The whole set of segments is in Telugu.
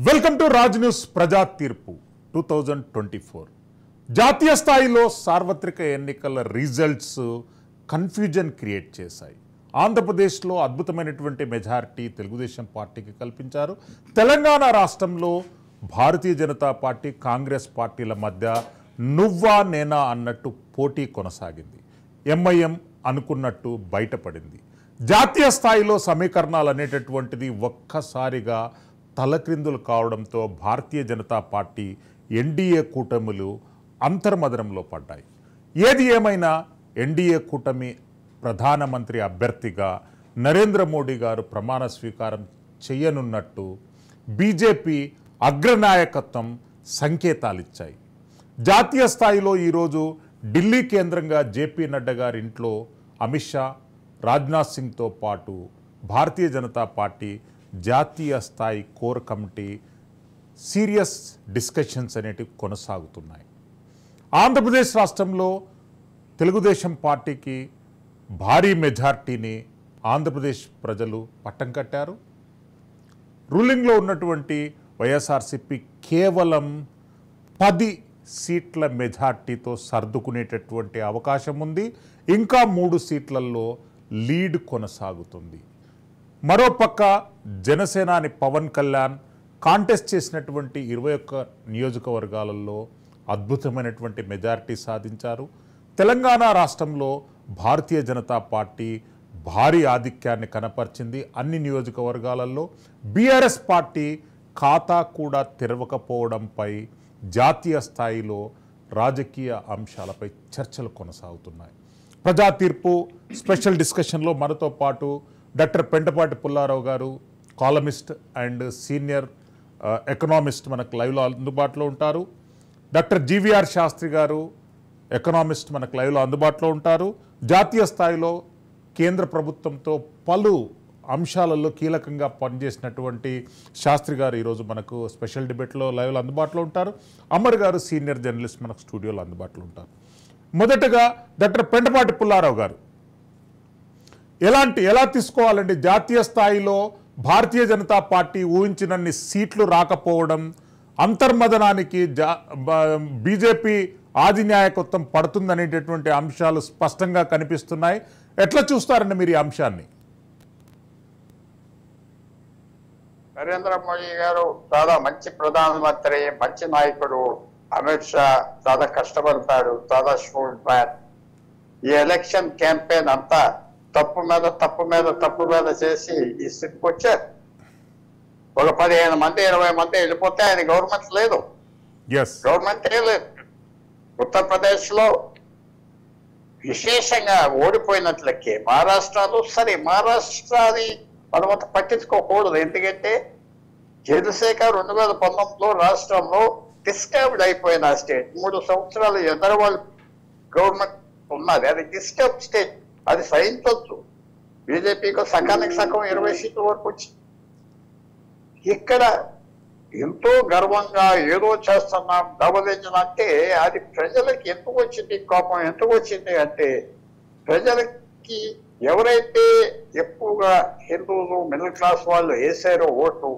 వెల్కమ్ టు రాజ్ న్యూస్ ప్రజా తీర్పు 2024 జాతీయ స్థాయిలో సార్వత్రిక ఎన్నికల రిజల్ట్స్ కన్ఫ్యూజన్ క్రియేట్ చేశాయి. ఆంధ్రప్రదేశ్లో అద్భుతమైనటువంటి మెజారిటీ తెలుగుదేశం పార్టీకి కల్పించారు. తెలంగాణ రాష్ట్రంలో భారతీయ జనతా పార్టీ కాంగ్రెస్ పార్టీల మధ్య నువ్వా నేనా అన్నట్టు పోటీ కొనసాగింది. ఎంఐఎం అనుకున్నట్టు బయటపడింది. జాతీయ స్థాయిలో సమీకరణాలు అనేటటువంటిది ఒక్కసారిగా తలక్రిందులు కావడంతో భారతీయ జనతా పార్టీ ఎన్డీఏ కూటములు అంతర్మదనంలో పడ్డాయి. ఏది ఏమైనా ఎన్డీఏ కూటమి ప్రధానమంత్రి అభ్యర్థిగా నరేంద్ర మోడీ గారు ప్రమాణ స్వీకారం చేయనున్నట్టు బీజేపీ అగ్రనాయకత్వం సంకేతాలిచ్చాయి. జాతీయ స్థాయిలో ఈరోజు ఢిల్లీ కేంద్రంగా జేపీ నడ్డా గారి ఇంట్లో అమిత్ షా, రాజ్నాథ్ సింగ్తో పాటు భారతీయ జనతా పార్టీ జాతీయ స్థాయి కోర్ కమిటీ సీరియస్ డిస్కషన్స్ అనేటివి కొనసాగుతున్నాయి. ఆంధ్రప్రదేశ్ రాష్ట్రంలో తెలుగుదేశం పార్టీకి భారీ మెజార్టీని ఆంధ్రప్రదేశ్ ప్రజలు పట్టం కట్టారు. రూలింగ్లో ఉన్నటువంటి వైఎస్ఆర్సీపీ కేవలం 10 సీట్ల మెజార్టీతో సర్దుకునేటటువంటి అవకాశం ఉంది. ఇంకా 3 సీట్లలో లీడ్ కొనసాగుతుంది. మరోపక్క జనసేనాని పవన్ కళ్యాణ్ కాంటెస్ట్ చేసినటువంటి 21 నియోజకవర్గాలలో అద్భుతమైనటువంటి మెజారిటీ సాధించారు. తెలంగాణ రాష్ట్రంలో భారతీయ జనతా పార్టీ భారీ ఆధిక్యాన్ని కనపరిచింది. అన్ని నియోజకవర్గాలలో బీఆర్ఎస్ పార్టీ ఖాతా కూడా తెరవకపోవడంపై జాతీయ స్థాయిలో రాజకీయ అంశాలపై చర్చలు కొనసాగుతున్నాయి. ప్రజా తీర్పు స్పెషల్ డిస్కషన్లో మనతో పాటు డాక్టర్ పెంటపాటి పుల్లారావు గారు, కాలమిస్ట్ అండ్ సీనియర్ ఎకనామిస్ట్ మనకు లైవ్లో అందుబాటులో ఉంటారు. డాక్టర్ జీవీఆర్ శాస్త్రి గారు, ఎకనామిస్ట్ మనకు లైవ్లో అందుబాటులో ఉంటారు. జాతీయ స్థాయిలో కేంద్ర ప్రభుత్వంతో పలు అంశాలలో కీలకంగా పనిచేసినటువంటి శాస్త్రి గారు ఈరోజు మనకు స్పెషల్ డిబేట్లో లైవ్లో అందుబాటులో ఉంటారు. అమర్ గారు సీనియర్ జర్నలిస్ట్ మనకు స్టూడియోలో అందుబాటులో ఉంటారు. మొదటగా డాక్టర్ పెంటపాటి పుల్లారావు గారు, ఎలా తీసుకోవాలండి? జాతీయ స్థాయిలో భారతీయ జనతా పార్టీ ఊహించినన్ని సీట్లు రాకపోవడం, అంతర్మదనానికి బీజేపీ ఆధినాయకత్వం పడుతుందనేటటువంటి అంశాలు స్పష్టంగా కనిపిస్తున్నాయి. ఎట్లా చూస్తారండి మీరు ఈ అంశాన్ని? నరేంద్ర మోడీ గారు చాలా మంచి ప్రధానమంత్రి, మంచి నాయకుడు. అమిత్ షా చాలా కష్టపడతాడు, చాలా షూట్ మ్యాన్. ఈ ఎలక్షన్ క్యాంపెయిన్ అంతా తప్పు మీద చేసి ఈ స్థితికి వచ్చారు. ఒక 15 మంది 20 మంది వెళ్ళిపోతే ఆయన గవర్నమెంట్ లేదు, గవర్నమెంట్ ఏ లేదు. ఉత్తరప్రదేశ్ లో విశేషంగా ఓడిపోయినట్లకి మహారాష్ట్రలో సరే, మహారాష్ట్రని మనమంత పట్టించుకోకూడదు. ఎందుకంటే చంద్రశేఖర్ 2019లో రాష్ట్రంలో డిస్టర్బ్డ్ అయిపోయిన స్టేట్. 3 సంవత్సరాలు ఎదరవాళ్ళు గవర్నమెంట్ ఉన్నది, అది డిస్టర్బ్ స్టేట్. అది సహించవచ్చు. బీజేపీకి సకానికి సగం 20 సీట్ల వరకు వచ్చి ఇక్కడ ఎంతో గర్వంగా ఏదో చేస్తున్నాం డబుల్ ఇంజిన్ అంటే అది ప్రజలకి ఎందుకు వచ్చింది కోపం? ఎందుకు వచ్చింది అంటే ప్రజలకి ఎవరైతే ఎక్కువగా హిందువులు మిడిల్ క్లాస్ వాళ్ళు వేసారో ఓటు,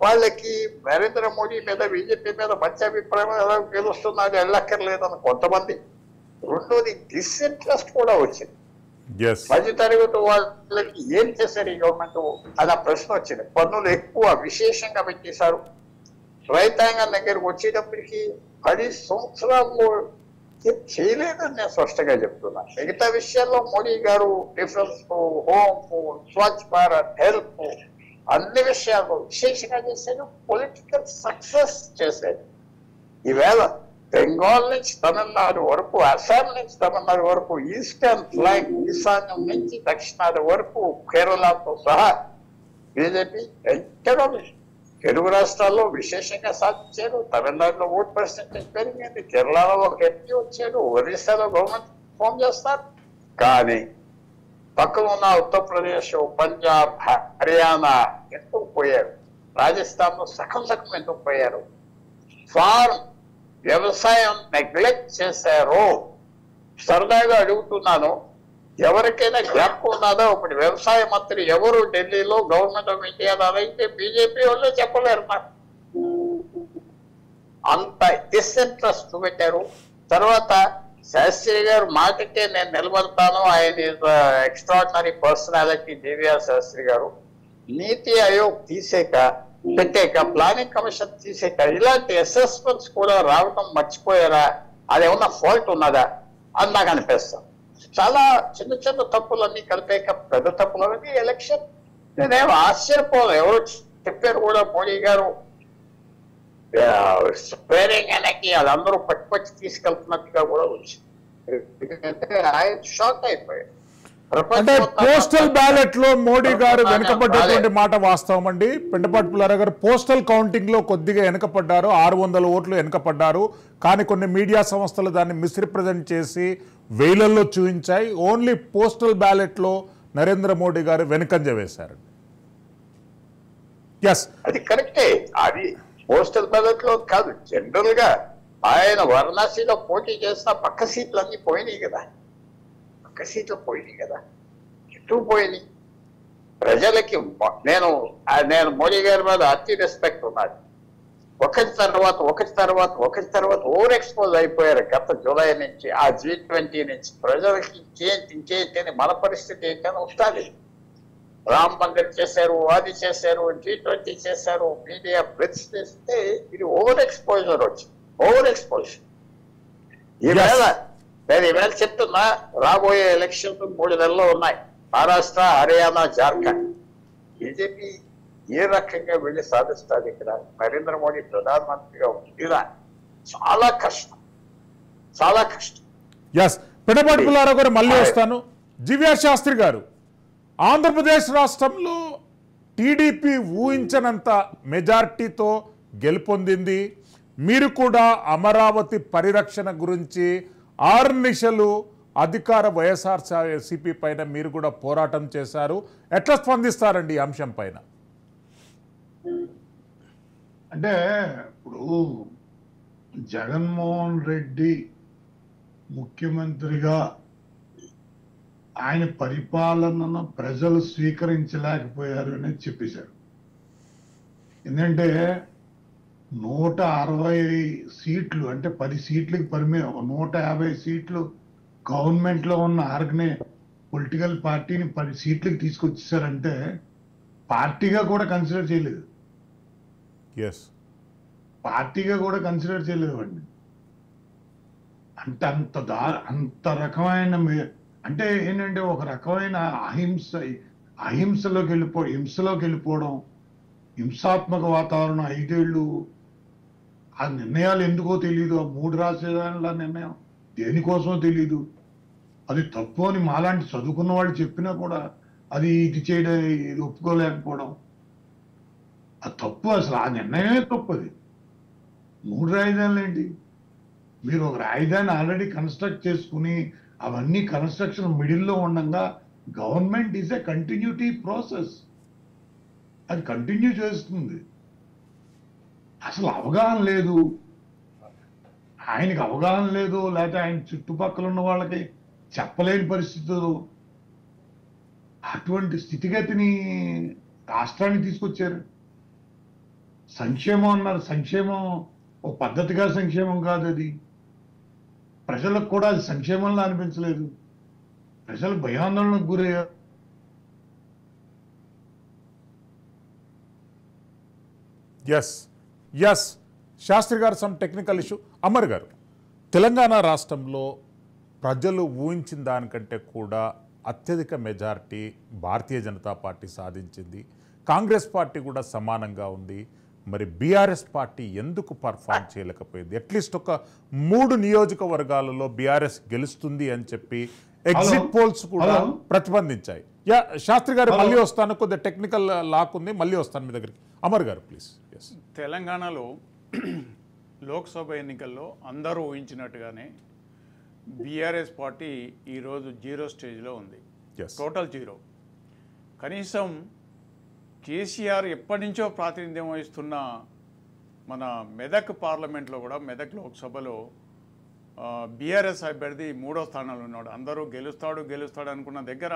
వాళ్ళకి నరేంద్ర మోడీ మీద బీజేపీ మీద మంచి అభిప్రాయం ఎలా గెలుస్తున్నది వెళ్ళక్కర్లేదని కొంతమంది. రెండోది డిస్ఇంట్రెస్ట్ కూడా వచ్చింది. మధ్యతరగతి వాళ్ళకి ఏం చేశారు ఈ గవర్నమెంట్ అన్న ప్రశ్న వచ్చింది. పన్నులు ఎక్కువ విశేషంగా పెట్టేశారు. రైతాంగం దగ్గరకు వచ్చేటప్పటికి 10 సంవత్సరాల్లో చేయలేదని నేను స్పష్టంగా చెప్తున్నా. మిగతా విషయాల్లో మోడీ గారు defence, home, Swachh Bharat, health అన్ని విషయాల్లో విశేషంగా చేశారు. పొలిటికల్ సక్సెస్ చేశారు. ఈవేళ బెంగాల్ నుంచి తమిళనాడు వరకు, అస్సాం నుంచి తమిళనాడు వరకు, ఈస్టర్న్ ఫ్లాంక్ ఈశాన్యం నుంచి దక్షిణాది వరకు కేరళతో సహా బీజేపీ ఎక్కడో తెలుగు రాష్ట్రాల్లో విశేషంగా సాధించారు. తమిళనాడులో ఓట్ పర్సెంటేజ్ పెరిగింది, కేరళలో ఒక ఎంపీ వచ్చాడు, ఒరిస్సాలో గవర్నమెంట్ ఫోన్ చేస్తారు. కానీ పక్కన ఉన్న ఉత్తరప్రదేశ్, పంజాబ్, హర్యానా ఎందుకు పోయారు? రాజస్థాన్లో సగం ఎందుకు పోయారు? ఫార్మ్ వ్యవసాయం నెగ్లెక్ట్ చేశారు. సరదాగా అడుగుతున్నాను, ఎవరికైనా జ్ఞాపకం ఉన్నదో ఇప్పుడు వ్యవసాయ మంత్రి ఎవరు ఢిల్లీలో గవర్నమెంట్ ఆఫ్ ఇండియా అయితే బీజేపీ వాళ్ళే చెప్పలేరు నాకు. అంత డిస్ఇంట్రెస్ట్ చూపెట్టారు. తర్వాత శాస్త్రి గారు మాటకే నేను నిలబడతాను, ఆయన ఎక్స్ట్రాడినరీ పర్సనాలిటీ డివిఆర్ శాస్త్రి గారు. నీతి ఆయోగ్ పెట్టాక ప్లానింగ్ కమిషన్ తీసాక ఇలాంటి అసెస్మెంట్స్ కూడా రావడం మర్చిపోయారా, అదేమన్నా ఫాల్ట్ ఉన్నదా అని నాకు అనిపిస్తాను. చాలా చిన్న చిన్న తప్పులన్నీ కలిపాక పెద్ద తప్పులన్నీ ఎలక్షన్. నేనేం ఆశ్చర్యపోను, ఎవరు చెప్పారు కూడా మోడీ గారు స్పేరింగ్ అనేది అది అందరూ పట్టుకొచ్చి తీసుకెళ్తున్నట్టుగా కూడా వచ్చింది. ఎందుకంటే ఆయన షాక్ అయిపోయాడు. అంటే పోస్టల్ బ్యాలెట్ లో మోడీ గారు వెనుకబడ్డటువంటి మాట వాస్తవం అండి. పెండపాటి పుల్లారావు గారు పోస్టల్ కౌంటింగ్ లో కొద్దిగా వెనుకపడ్డారు, 600 ఓట్లు వెనుకపడ్డారు. కానీ కొన్ని మీడియా సంస్థలు దాన్ని మిస్రిప్రజెంట్ చేసి వేలల్లో చూపించాయి. ఓన్లీ పోస్టల్ బ్యాలెట్ లో నరేంద్ర మోడీ గారు వెనుకంజ వేశారు. ఎస్, అది కరెక్టే. అది పోస్టల్ బ్యాలెట్ లో కాదు, జనరల్ గా ఆయన వారణాసిలో పోటీ చేసిన పక్క సీట్లన్నీ పోయినాయి కదా, పక్క సీట్లు పోయినాయి కదా, ఎటు పోయినాయి. ప్రజలకి నేను మోడీ గారి మీద అతి రెస్పెక్ట్ ఉన్నది. ఒకటి తర్వాత ఓవర్ ఎక్స్పోజ్ అయిపోయారు గత జూలై నుంచి, ఆ G20 నుంచి. ప్రజలకి ఇంకేంటి మన పరిస్థితి ఏంటని వస్తుంది. రామ్ మందిర్ చేశారు, అది చేశారు, G20 చేశారు, మీడియా బ్రిడ్జ్ చేస్తే ఇది ఓవర్ ఎక్స్పోజర్ వచ్చింది. ఓవర్ ఎక్స్పోజర్ నేను ఈవేళ చెప్తున్నా, రాబోయే ఎలక్షన్ 3 నెలల్లో ఉన్నాయి. మహారాష్ట్ర, హర్యానా, జార్ఖండ్. బీజేపీ ఏ రకంగా వెళ్ళి సాధిస్తుంది ఇక్కడ? నరేంద్ర మోడీ ప్రధానమంత్రిగా ఉండిరా చాలా కష్టం, చాలా కష్టం. ఎస్, పెండపాటి పుల్లారావు గారు మళ్ళీ వస్తాను. జివిఆర్ శాస్త్రి గారు, ఆంధ్రప్రదేశ్ రాష్ట్రంలో టీడీపీ ఊహించనంత మెజార్టీతో గెలుపొందింది. మీరు కూడా అమరావతి పరిరక్షణ గురించి 6 నిమిషాలు అధికార వైఎస్ఆర్సీపీ పైన మీరు కూడా పోరాటం చేశారు. ఎట్లా స్పందిస్తారండి ఈ అంశం పైన? అంటే ఇప్పుడు జగన్మోహన్ రెడ్డి ముఖ్యమంత్రిగా ఆయన పరిపాలనను ప్రజలు స్వీకరించలేకపోయారు అనేది చెప్పేశారు. ఎందుకంటే 160 సీట్లు అంటే 10 సీట్లకి 150 సీట్లు గవర్నమెంట్లో ఉన్న పొలిటికల్ పార్టీని 10 సీట్లకి తీసుకొచ్చేసారంటే పార్టీగా కూడా కన్సిడర్ చేయలేదు. పార్టీగా కూడా కన్సిడర్ చేయలేదు వాడిని. అంటే అంత రకమైన అంటే ఏంటంటే ఒక రకమైన హింసలోకి వెళ్ళిపోవడం, హింసాత్మక వాతావరణం. 5 ఏళ్ళు ఆ నిర్ణయాలు ఎందుకో తెలియదు. ఆ 3 రాజధానుల నిర్ణయం దేనికోసమో తెలియదు. అది తప్పు అని మాలాంటి చదువుకున్న వాళ్ళు చెప్పినా కూడా అది ఇది చేయడం, ఇది ఒప్పుకోలేకపోవడం అది తప్పు. అసలు ఆ నిర్ణయమే తప్పు. అది 3 రాజధానులు ఏంటి? మీరు ఒక రాజధాని ఆల్రెడీ కన్స్ట్రక్ట్ చేసుకుని అవన్నీ కన్స్ట్రక్షన్ మిడిల్లో ఉండగా government is a continuity process, అది కంటిన్యూ చేస్తుంది. అసలు అవగాహన లేదు ఆయనకి, అవగాహన లేదు. లేకపోతే ఆయన చుట్టుపక్కల ఉన్న వాళ్ళకి చెప్పలేని పరిస్థితులు. అటువంటి స్థితిగతిని రాష్ట్రానికి తీసుకొచ్చారు. సంక్షేమం అన్నారు, సంక్షేమం ఒక పద్ధతిగా సంక్షేమం కాదు. అది ప్రజలకు కూడా అది సంక్షేమంలో అనిపించలేదు. ప్రజలు భయాందోళనకు గురయ్యారు. ఎస్ శాస్త్రి గారు, సమ్ టెక్నికల్ ఇష్యూ. అమర్ గారు, తెలంగాణ రాష్ట్రంలో ప్రజలు ఊహించిన దానికంటే కూడా అత్యధిక మెజారిటీ భారతీయ జనతా పార్టీ సాధించింది. కాంగ్రెస్ పార్టీ కూడా సమానంగా ఉంది. మరి బీఆర్ఎస్ పార్టీ ఎందుకు పర్ఫార్మ్ చేయలేకపోయింది? అట్లీస్ట్ ఒక 3 నియోజకవర్గాలలో బీఆర్ఎస్ గెలుస్తుంది అని చెప్పి ఎగ్జిట్ పోల్స్ కూడా ప్రతిబంధించాయి. శాస్త్రి గారు మళ్ళీ వస్తాను, కొద్దిగా టెక్నికల్ లాక్ ఉంది, మళ్ళీ వస్తాను మీ దగ్గరికి. అమర్ గారు ప్లీజ్. తెలంగాణలో లోక్సభ ఎన్నికల్లో అందరూ ఊహించినట్టుగానే బీఆర్ఎస్ పార్టీ ఈరోజు 0 స్టేజ్లో ఉంది. టోటల్ 0. కనీసం కేసీఆర్ ఎప్పటి నుంచో ప్రాతినిధ్యం వహిస్తున్న మన మెదక్ పార్లమెంట్లో కూడా, మెదక్ లోక్సభలో బీఆర్ఎస్ అభ్యర్థి 3వ స్థానంలో ఉన్నాడు. అందరూ గెలుస్తాడు అనుకున్న దగ్గర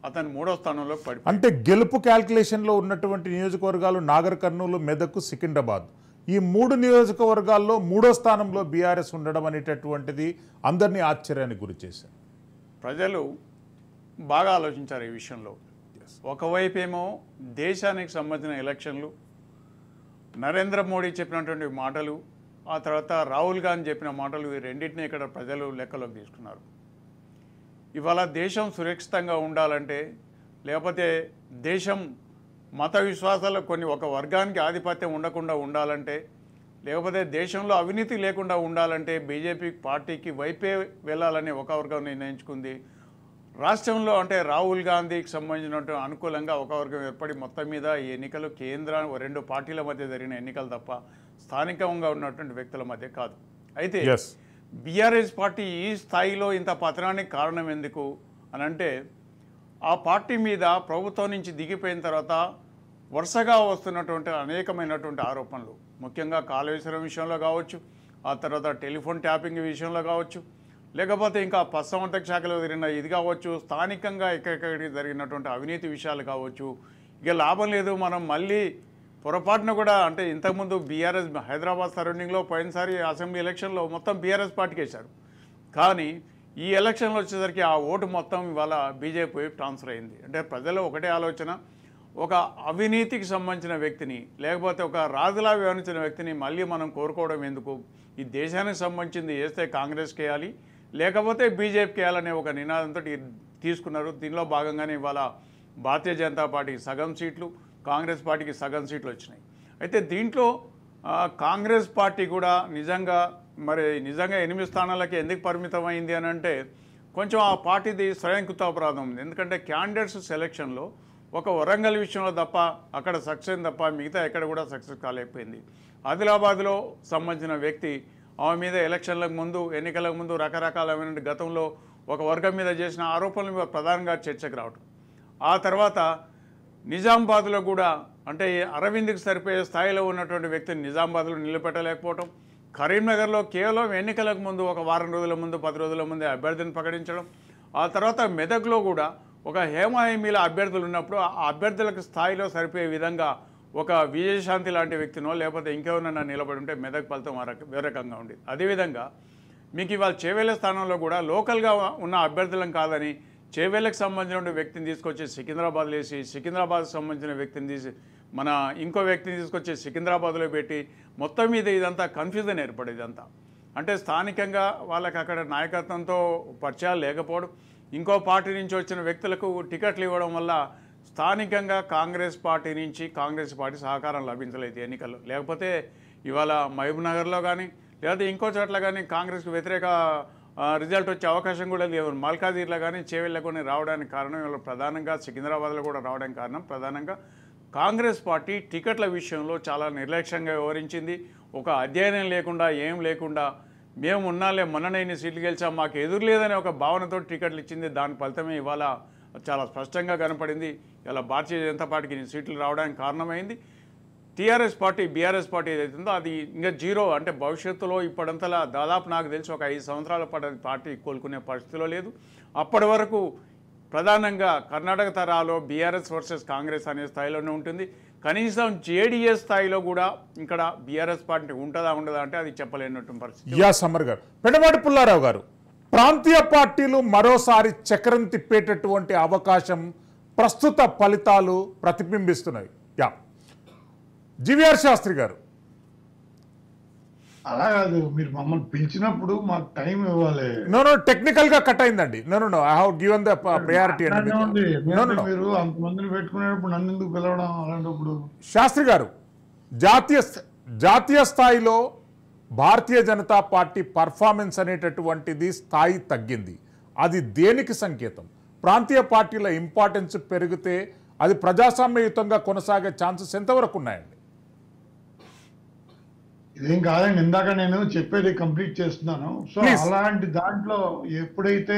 అతను 3వ స్థానంలోకి పడి, అంటే గెలుపు క్యాల్కులేషన్లో ఉన్నటువంటి నియోజకవర్గాలు నాగర్ కర్నూలు, మెదక్, సికింద్రాబాద్. ఈ 3 నియోజకవర్గాల్లో 3వ స్థానంలో బీఆర్ఎస్ ఉండడం అనేటటువంటిది అందరినీ ఆశ్చర్యానికి గురి చేశారు. ప్రజలు బాగా ఆలోచించారు ఈ విషయంలో. ఒకవైపు ఏమో దేశానికి సంబంధించిన ఎలక్షన్లు, నరేంద్ర మోడీ చెప్పినటువంటి మాటలు, ఆ తర్వాత రాహుల్ గాంధీ చెప్పిన మాటలు, ఈ రెండింటినీ ఇక్కడ ప్రజలు లెక్కలోకి తీసుకున్నారు. ఇవాళ దేశం సురక్షితంగా ఉండాలంటే, లేకపోతే దేశం మత విశ్వాసాలు కొన్ని ఒక వర్గానికి ఆధిపత్యం ఉండకుండా ఉండాలంటే, లేకపోతే దేశంలో అవినీతి లేకుండా ఉండాలంటే బీజేపీ పార్టీకి వైపే వెళ్ళాలని ఒక వర్గం నిర్ణయించుకుంది. రాష్ట్రంలో అంటే రాహుల్ గాంధీకి సంబంధించినట్టు అనుకూలంగా ఒక వర్గం ఏర్పడి మొత్తం మీద ఈ ఎన్నికలు కేంద్ర 2 పార్టీల మధ్య జరిగిన ఎన్నికలు తప్ప స్థానికంగా ఉన్నటువంటి వ్యక్తుల మధ్య కాదు. అయితే బీఆర్ఎస్ పార్టీ ఈ స్థాయిలో ఇంత పతనానికి కారణం ఎందుకు అని అంటే, ఆ పార్టీ మీద ప్రభుత్వం నుంచి దిగిపోయిన తర్వాత వరుసగా వస్తున్నటువంటి అనేకమైనటువంటి ఆరోపణలు, ముఖ్యంగా కాళేశ్వరం విషయంలో కావచ్చు, ఆ తర్వాత టెలిఫోన్ ట్యాపింగ్ విషయంలో కావచ్చు, లేకపోతే ఇంకా పశుసంవర్ధక శాఖలో జరిగిన ఇది కావచ్చు, స్థానికంగా ఎక్కడికి జరిగినటువంటి అవినీతి విషయాలు కావచ్చు. ఇక లాభం లేదు, మనం మళ్ళీ పొరపాటున కూడా అంటే ఇంతకుముందు బీఆర్ఎస్ హైదరాబాద్ సరౌండింగ్లో పోయినసారి అసెంబ్లీ ఎలక్షన్లో మొత్తం బీఆర్ఎస్ పార్టీకి వేశారు. కానీ ఈ ఎలక్షన్లో వచ్చేసరికి ఆ ఓటు మొత్తం ఇవాళ బీజేపీ వైపు ట్రాన్స్ఫర్ అయింది. అంటే ప్రజలు ఒకటే ఆలోచన, ఒక అవినీతికి సంబంధించిన వ్యక్తిని, లేకపోతే ఒక రాజులా వ్యవహరించిన వ్యక్తిని మళ్ళీ మనం కోరుకోవడం ఎందుకు? ఈ దేశానికి సంబంధించింది వేస్తే కాంగ్రెస్కి వేయాలి, లేకపోతే బీజేపీకి వేయాలనే ఒక నినాదంతో తీసుకున్నారు. దీనిలో భాగంగానే ఇవాళ భారతీయ జనతా పార్టీకి సగం సీట్లు, కాంగ్రెస్ పార్టీకి సగం సీట్లు వచ్చినాయి. అయితే దీంట్లో కాంగ్రెస్ పార్టీ కూడా నిజంగా 8 స్థానాలకి ఎందుకు పరిమితం అయింది అని అంటే, కొంచెం ఆ పార్టీది స్వయంకృతాపరాధం ఉంది. ఎందుకంటే క్యాండిడేట్స్ సెలక్షన్లో ఒక వరంగల్ విషయంలో తప్ప అక్కడ సక్సెస్ తప్ప మిగతా ఎక్కడ కూడా సక్సెస్ కాలేకపోయింది. ఆదిలాబాద్లో సంబంధించిన వ్యక్తి ఆమె మీద ఎన్నికలకు ముందు రకరకాలైన గతంలో ఒక వర్గం మీద చేసిన ఆరోపణల మీద ప్రధానంగా చర్చకు రావటం, ఆ తర్వాత నిజామాబాద్లో కూడా అంటే అరవింద్కి సరిపోయే స్థాయిలో ఉన్నటువంటి వ్యక్తిని నిజామాబాద్లో నిలబెట్టలేకపోవటం, కరీంనగర్లో కేవలం ఎన్నికలకు ముందు ఒక వారం రోజుల ముందు 10 రోజుల ముందే అభ్యర్థిని ప్రకటించడం, ఆ తర్వాత మెదక్లో కూడా ఒక హేమాహేమీల అభ్యర్థులు ఉన్నప్పుడు ఆ అభ్యర్థులకు స్థాయిలో సరిపోయే విధంగా ఒక విజయశాంతి లాంటి వ్యక్తినో లేకపోతే ఇంకెవరన్నా నిలబడి ఉంటే మెదక్ ఫలితం వేరే రకంగా ఉండేది. అదేవిధంగా మీకు ఇవాళ చేవేళ్ల స్థానంలో కూడా లోకల్గా ఉన్న అభ్యర్థులను కాదని చేవేళ్లకు సంబంధించిన వ్యక్తిని తీసుకొచ్చి సికింద్రాబాద్లో వేసి, సికింద్రాబాద్కి సంబంధించిన వ్యక్తిని తీసి మన ఇంకో వ్యక్తిని తీసుకొచ్చి సికింద్రాబాద్లో పెట్టి మొత్తం మీద ఇదంతా కన్ఫ్యూజన్ ఏర్పడేది. అంతా అంటే స్థానికంగా వాళ్ళకి అక్కడ నాయకత్వంతో పరిచయాలు లేకపోవడం, ఇంకో పార్టీ నుంచి వచ్చిన వ్యక్తులకు టికెట్లు ఇవ్వడం వల్ల స్థానికంగా కాంగ్రెస్ పార్టీ సహకారం లభించలేదు ఎన్నికల్లో. లేకపోతే ఇవాళ మహబూబ్నగర్లో కానీ లేకపోతే ఇంకో చోట్ల కానీ కాంగ్రెస్కి వ్యతిరేక రిజల్ట్ వచ్చే అవకాశం కూడా లేదు. మల్కాజిగిరిలో కానీ చేవెళ్ళకు రావడానికి కారణం ఇవాళ ప్రధానంగా సికింద్రాబాద్లో కూడా రావడానికి కారణం ప్రధానంగా కాంగ్రెస్ పార్టీ టికెట్ల విషయంలో చాలా నిర్లక్ష్యంగా వ్యవహరించింది. ఒక అధ్యయనం లేకుండా ఏం లేకుండా మేము ఉన్నాలే మొన్ననే ఇన్ని సీట్లు గెలిచాం మాకు ఎదురు లేదనే ఒక భావనతో టికెట్లు ఇచ్చింది. దాని ఫలితమే ఇవాళ చాలా స్పష్టంగా కనపడింది. ఇలా భారతీయ జనతా పార్టీకి ఇన్ని సీట్లు రావడానికి కారణమైంది. టీఆర్ఎస్ పార్టీ బీఆర్ఎస్ పార్టీ ఏదైతుందో అది ఇంకా జీరో. అంటే భవిష్యత్తులో ఇప్పుడంతలా దాదాపు నాకు తెలిసి ఒక 5 సంవత్సరాల పాటు పార్టీ కోలుకునే పరిస్థితిలో లేదు. అప్పటి వరకు ప్రధానంగా కర్ణాటక తరాలో బీఆర్ఎస్ వర్సెస్ కాంగ్రెస్ అనే స్థాయిలోనే ఉంటుంది. కనీసం జేడీఎస్ స్థాయిలో కూడా ఇక్కడ బీఆర్ఎస్ పార్టీ ఉండదా అంటే అది చెప్పలేనటువంటి పరిస్థితి. సమ్మర్ గారు, పెండమాటి పుల్లారావు గారు, ప్రాంతీయ పార్టీలు మరోసారి చక్రం తిప్పేటటువంటి అవకాశం ప్రస్తుత ఫలితాలు ప్రతిబింబిస్తున్నాయి. జీవీఆర్ శాస్త్రి గారు, అలా కాదు, మీరు మమ్మల్ని పిలిచినప్పుడు మాకు టైం ఇవ్వాలి. టెక్నికల్ గా కట్ అయిందండి. I have given the priority. మీరు అంతమందిని పెట్టుకునేటప్పుడు నన్ను ఎందుకు పిలవడం అలాంటప్పుడు? శాస్త్రి గారు, జాతీయ స్థాయిలో భారతీయ జనతా పార్టీ పర్ఫార్మెన్స్ అనేటటువంటిది స్థాయి తగ్గింది. అది దేనికి సంకేతం? ప్రాంతీయ పార్టీల ఇంపార్టెన్స్ పెరిగితే అది ప్రజాస్వామ్యయుతంగా కొనసాగే ఛాన్సెస్ ఎంతవరకు ఉన్నాయండి? ఇదేం కాదండి, ఇందాక నేను చెప్పేది కంప్లీట్ చేస్తున్నాను. సో అలాంటి దాంట్లో ఎప్పుడైతే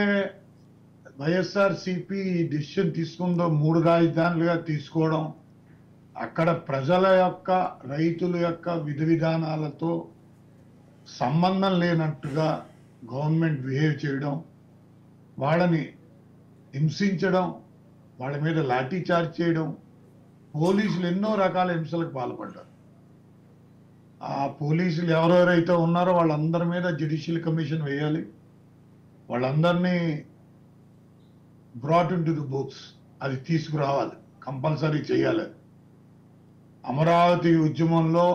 వైఎస్ఆర్సీపీ డిసిషన్ తీసుకుందో 3 రాజధానులుగా తీసుకోవడం, అక్కడ ప్రజల యొక్క రైతుల యొక్క విధానాలతో సంబంధం లేనట్టుగా గవర్నమెంట్ బిహేవ్ చేయడం, వాళ్ళని హింసించడం, వాళ్ళ మీద లాఠీ చార్జ్ చేయడం, పోలీసులు ఎన్నో రకాల హింసలకు పాల్పడ్డారు. ఆ పోలీసులు ఎవరెవరైతే ఉన్నారో వాళ్ళందరి మీద జ్యుడిషియల్ కమిషన్ వేయాలి. వాళ్ళందరినీ brought in to the books, అది తీసుకురావాలి, కంపల్సరీ చేయాలి. అమరావతి ఉద్యమంలో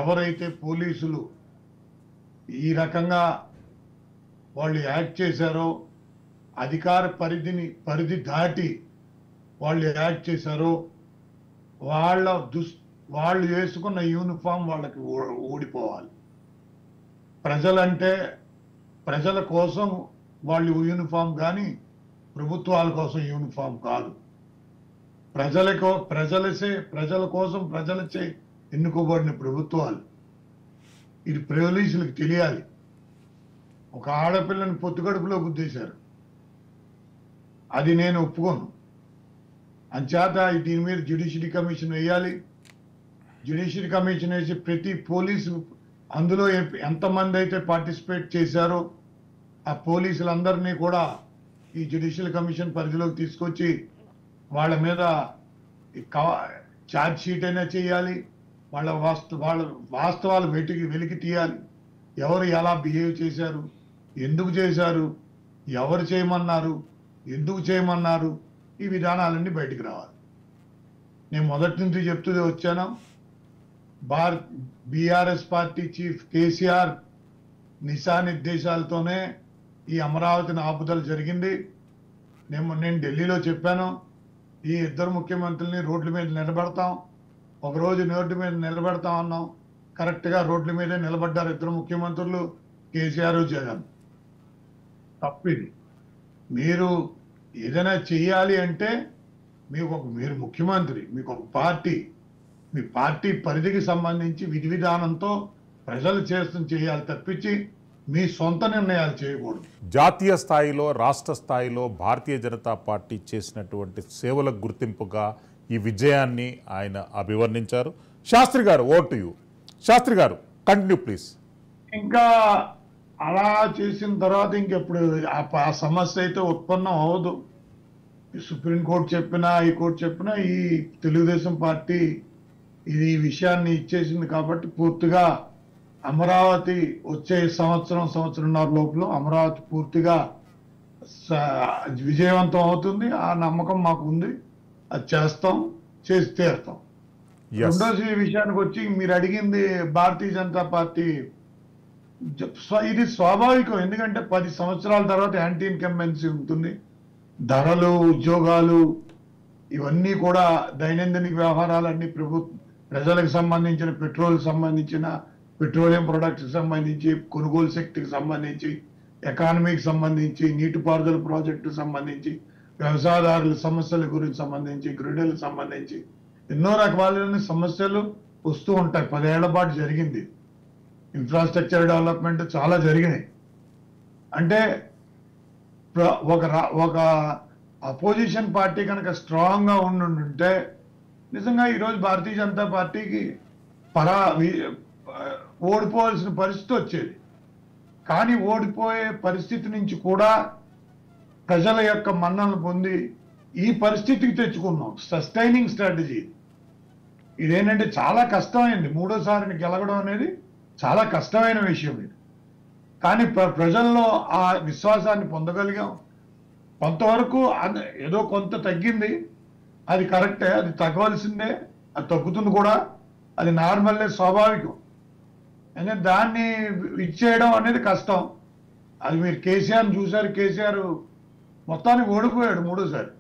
ఎవరైతే పోలీసులు ఈ రకంగా వాళ్ళు యాక్ట్ చేశారో, అధికార పరిధి దాటి వాళ్ళు యాక్ట్ చేశారో, వాళ్ళు వేసుకున్న యూనిఫామ్ వాళ్ళకి ఊడిపోవాలి. ప్రజలంటే ప్రజల కోసం వాళ్ళు యూనిఫామ్ కానీ ప్రభుత్వాల కోసం యూనిఫామ్ కాదు. ప్రజల కోసం ప్రజలచే ఎన్నుకోబడిన ప్రభుత్వాలు. ఇది పోలీసులకు తెలియాలి. ఒక ఆడపిల్లని పొత్తుగడుపులో గుద్దేశారు, అది నేను ఒప్పుకోను. అంచేత దీని మీద జ్యుడిషియరీ కమిషన్ వేయాలి. జ్యుడిషియరీ కమిషన్ వేసి ప్రతి పోలీసు అందులో ఎంతమంది అయితే పార్టిసిపేట్ చేశారో ఆ పోలీసులందరినీ కూడా ఈ జ్యుడిషియల్ కమిషన్ పరిధిలోకి తీసుకొచ్చి వాళ్ళ మీద ఛార్జ్ షీట్ అయినా చేయాలి. వాళ్ళ వాస్తవాలు వెలికి తీయాలి. ఎవరు ఎలా బిహేవ్ చేశారు, ఎందుకు చేశారు, ఎవరు చేయమన్నారు, ఎందుకు చేయమన్నారు, ఈ విధానాలన్నీ బయటికి రావాలి. నేను మొదటి నుంచి చెప్తూ వచ్చాను, బీఆర్ఎస్ పార్టీ చీఫ్ కేసీఆర్ దిశానిర్దేశాలతోనే ఈ అమరావతిని ఆపుదల జరిగింది. నేను ఢిల్లీలో చెప్పాను, ఈ ఇద్దరు ముఖ్యమంత్రుల్ని రోడ్ల మీద నిలబెడతాం, ఒకరోజు రోడ్డు మీద నిలబెడతాం అన్నాం. కరెక్ట్గా రోడ్ల మీదే నిలబడ్డారు ఇద్దరు ముఖ్యమంత్రులు, కేసీఆర్ జగన్. తప్పిది. మీరు ఏదైనా చెయ్యాలి అంటే మీరు ముఖ్యమంత్రి, మీకు ఒక పార్టీ, మీ పార్టీ పరిధికి సంబంధించి విధి విధానంతో ప్రజలు చేయాలి తప్పించి మీ సొంత నిర్ణయాలు చేయకూడదు. జాతీయ స్థాయిలో, రాష్ట్ర స్థాయిలో భారతీయ జనతా పార్టీ చేసినటువంటి సేవలకు గుర్తింపుగా ఈ విజయాన్ని ఆయన అభివర్ణించారు. శాస్త్రి గారు, ఓవర్ టు యు. శాస్త్రి గారు, కంటిన్యూ ప్లీజ్. ఇంకా అలా చేసిన తర్వాత ఇంకెప్పుడు ఆ సమస్య అయితే ఉత్పన్నం అవ్వదు. సుప్రీంకోర్టు చెప్పినా, హైకోర్టు చెప్పినా ఈ తెలుగుదేశం పార్టీ ఈ విషయాన్ని ఇచ్చేసింది కాబట్టి పూర్తిగా అమరావతి వచ్చే సంవత్సరంన్నర లోపల అమరావతి పూర్తిగా విజయవంతం అవుతుంది. ఆ నమ్మకం మాకు ఉంది. అది చేసి తీరుతాం. రెండోది విషయానికి వచ్చి మీరు అడిగింది భారతీయ జనతా పార్టీ, ఇది స్వాభావికం. ఎందుకంటే 10 సంవత్సరాల తర్వాత యాంటీ ఇన్కంబెన్సీ ఉంటుంది. ధరలు, ఉద్యోగాలు ఇవన్నీ కూడా దైనందిన వ్యవహారాలన్నీ ప్రజలకు సంబంధించిన పెట్రోలియం ప్రొడక్ట్కి సంబంధించి, కొనుగోలు శక్తికి సంబంధించి, ఎకానమీకి సంబంధించి, నీటిపారుదల ప్రాజెక్టుకు సంబంధించి, వ్యవసాయదారుల సమస్యల గురించి సంబంధించి, గృహిణులకు సంబంధించి ఎన్నో రకాలైన సమస్యలు వస్తూ ఉంటాయి. 10 ఏళ్ల పాటు జరిగింది. ఇన్ఫ్రాస్ట్రక్చర్ డెవలప్మెంట్ చాలా జరిగినాయి. అంటే ఒక అపోజిషన్ పార్టీ కనుక స్ట్రాంగ్గా ఉండుంటే నిజంగా ఈరోజు భారతీయ జనతా పార్టీకి ఓడిపోవాల్సిన పరిస్థితి వచ్చేది. కానీ ఓడిపోయే పరిస్థితి నుంచి కూడా ప్రజల యొక్క మన్ననలు పొంది ఈ పరిస్థితికి తెచ్చుకున్నాం. సస్టైనింగ్ స్ట్రాటజీ ఇదేంటంటే చాలా కష్టమైంది. మూడోసారిని గెలవడం అనేది చాలా కష్టమైన విషయం ఇది. కానీ ప్రజల్లో ఆ విశ్వాసాన్ని పొందగలిగాం. కొంతవరకు ఏదో కొంత తగ్గింది, అది కరెక్టే, అది తగ్గవలసిందే, అది తగ్గుతుంది కూడా, అది నార్మల్లే, స్వాభావికం. అంటే దాన్ని ఇచ్చేయడం అనేది కష్టం. అది మీరు కేసీఆర్ని చూశారు, కేసీఆర్ మొత్తానికి ఓడిపోయాడు మూడోసారి.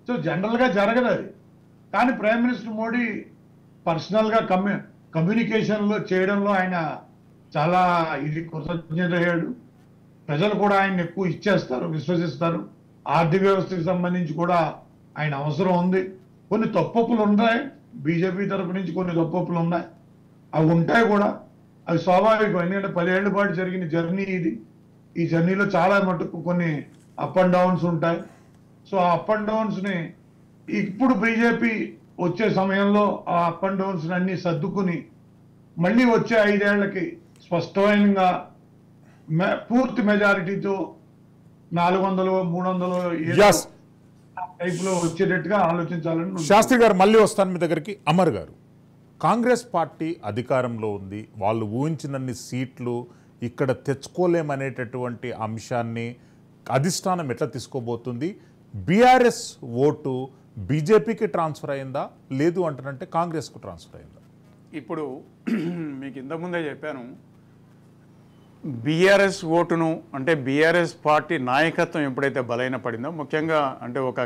సో జనరల్గా జరగదు అది. కానీ ప్రైమ్ మినిస్టర్ మోడీ పర్సనల్గా కమ్యూనికేషన్లో చేయడంలో ఆయన చాలా కృతజ్ఞత అయ్యాడు. ప్రజలు కూడా ఆయన ఎక్కువ ఇచ్చేస్తారు, విశ్వసిస్తారు. ఆర్థిక వ్యవస్థకి సంబంధించి కూడా ఆయన అవసరం ఉంది. కొన్ని తప్పొప్పులు ఉన్నాయి, బీజేపీ తరపు నుంచి కొన్ని తప్పొప్పులు ఉన్నాయి, అవి ఉంటాయి కూడా, అవి స్వాభావికం. ఎందుకంటే 10 ఏళ్ల పాటు జరిగిన జర్నీ ఇది. ఈ జర్నీలో చాలా మటుకు కొన్ని అప్ అండ్ డౌన్స్ ఉంటాయి. సో ఆ అప్ అండ్ డౌన్స్ని ఇప్పుడు బీజేపీ వచ్చే సమయంలో ఆ అప్ అండ్ డౌన్స్ అన్ని సర్దుకుని మళ్ళీ వచ్చే 5 ఏళ్లకి స్పష్టంగా పూర్తి మెజారిటీతో 400, 300 టైప్ లో వచ్చేటట్టుగా ఆలోచించాలని. శాస్త్రి గారు, మళ్ళీ వస్తాను మీ దగ్గరికి. అమర్ గారు, కాంగ్రెస్ పార్టీ అధికారంలో ఉంది, వాళ్ళు ఊహించినన్ని సీట్లు ఇక్కడ తెచ్చుకోలేమనేటటువంటి అంశాన్ని అధిష్టానం ఎట్లా తీసుకోబోతుంది? బీఆర్ఎస్ ఓటు బీజేపీకి ట్రాన్స్ఫర్ అయిందా, లేదు అంటారంటే కాంగ్రెస్కు ట్రాన్స్ఫర్ అయిందా? ఇప్పుడు మీకు ఇంతకుముందే చెప్పాను, బీఆర్ఎస్ ఓటును అంటే బీఆర్ఎస్ పార్టీ నాయకత్వం ఎప్పుడైతే బలహీనపడిందో, ముఖ్యంగా అంటే ఒక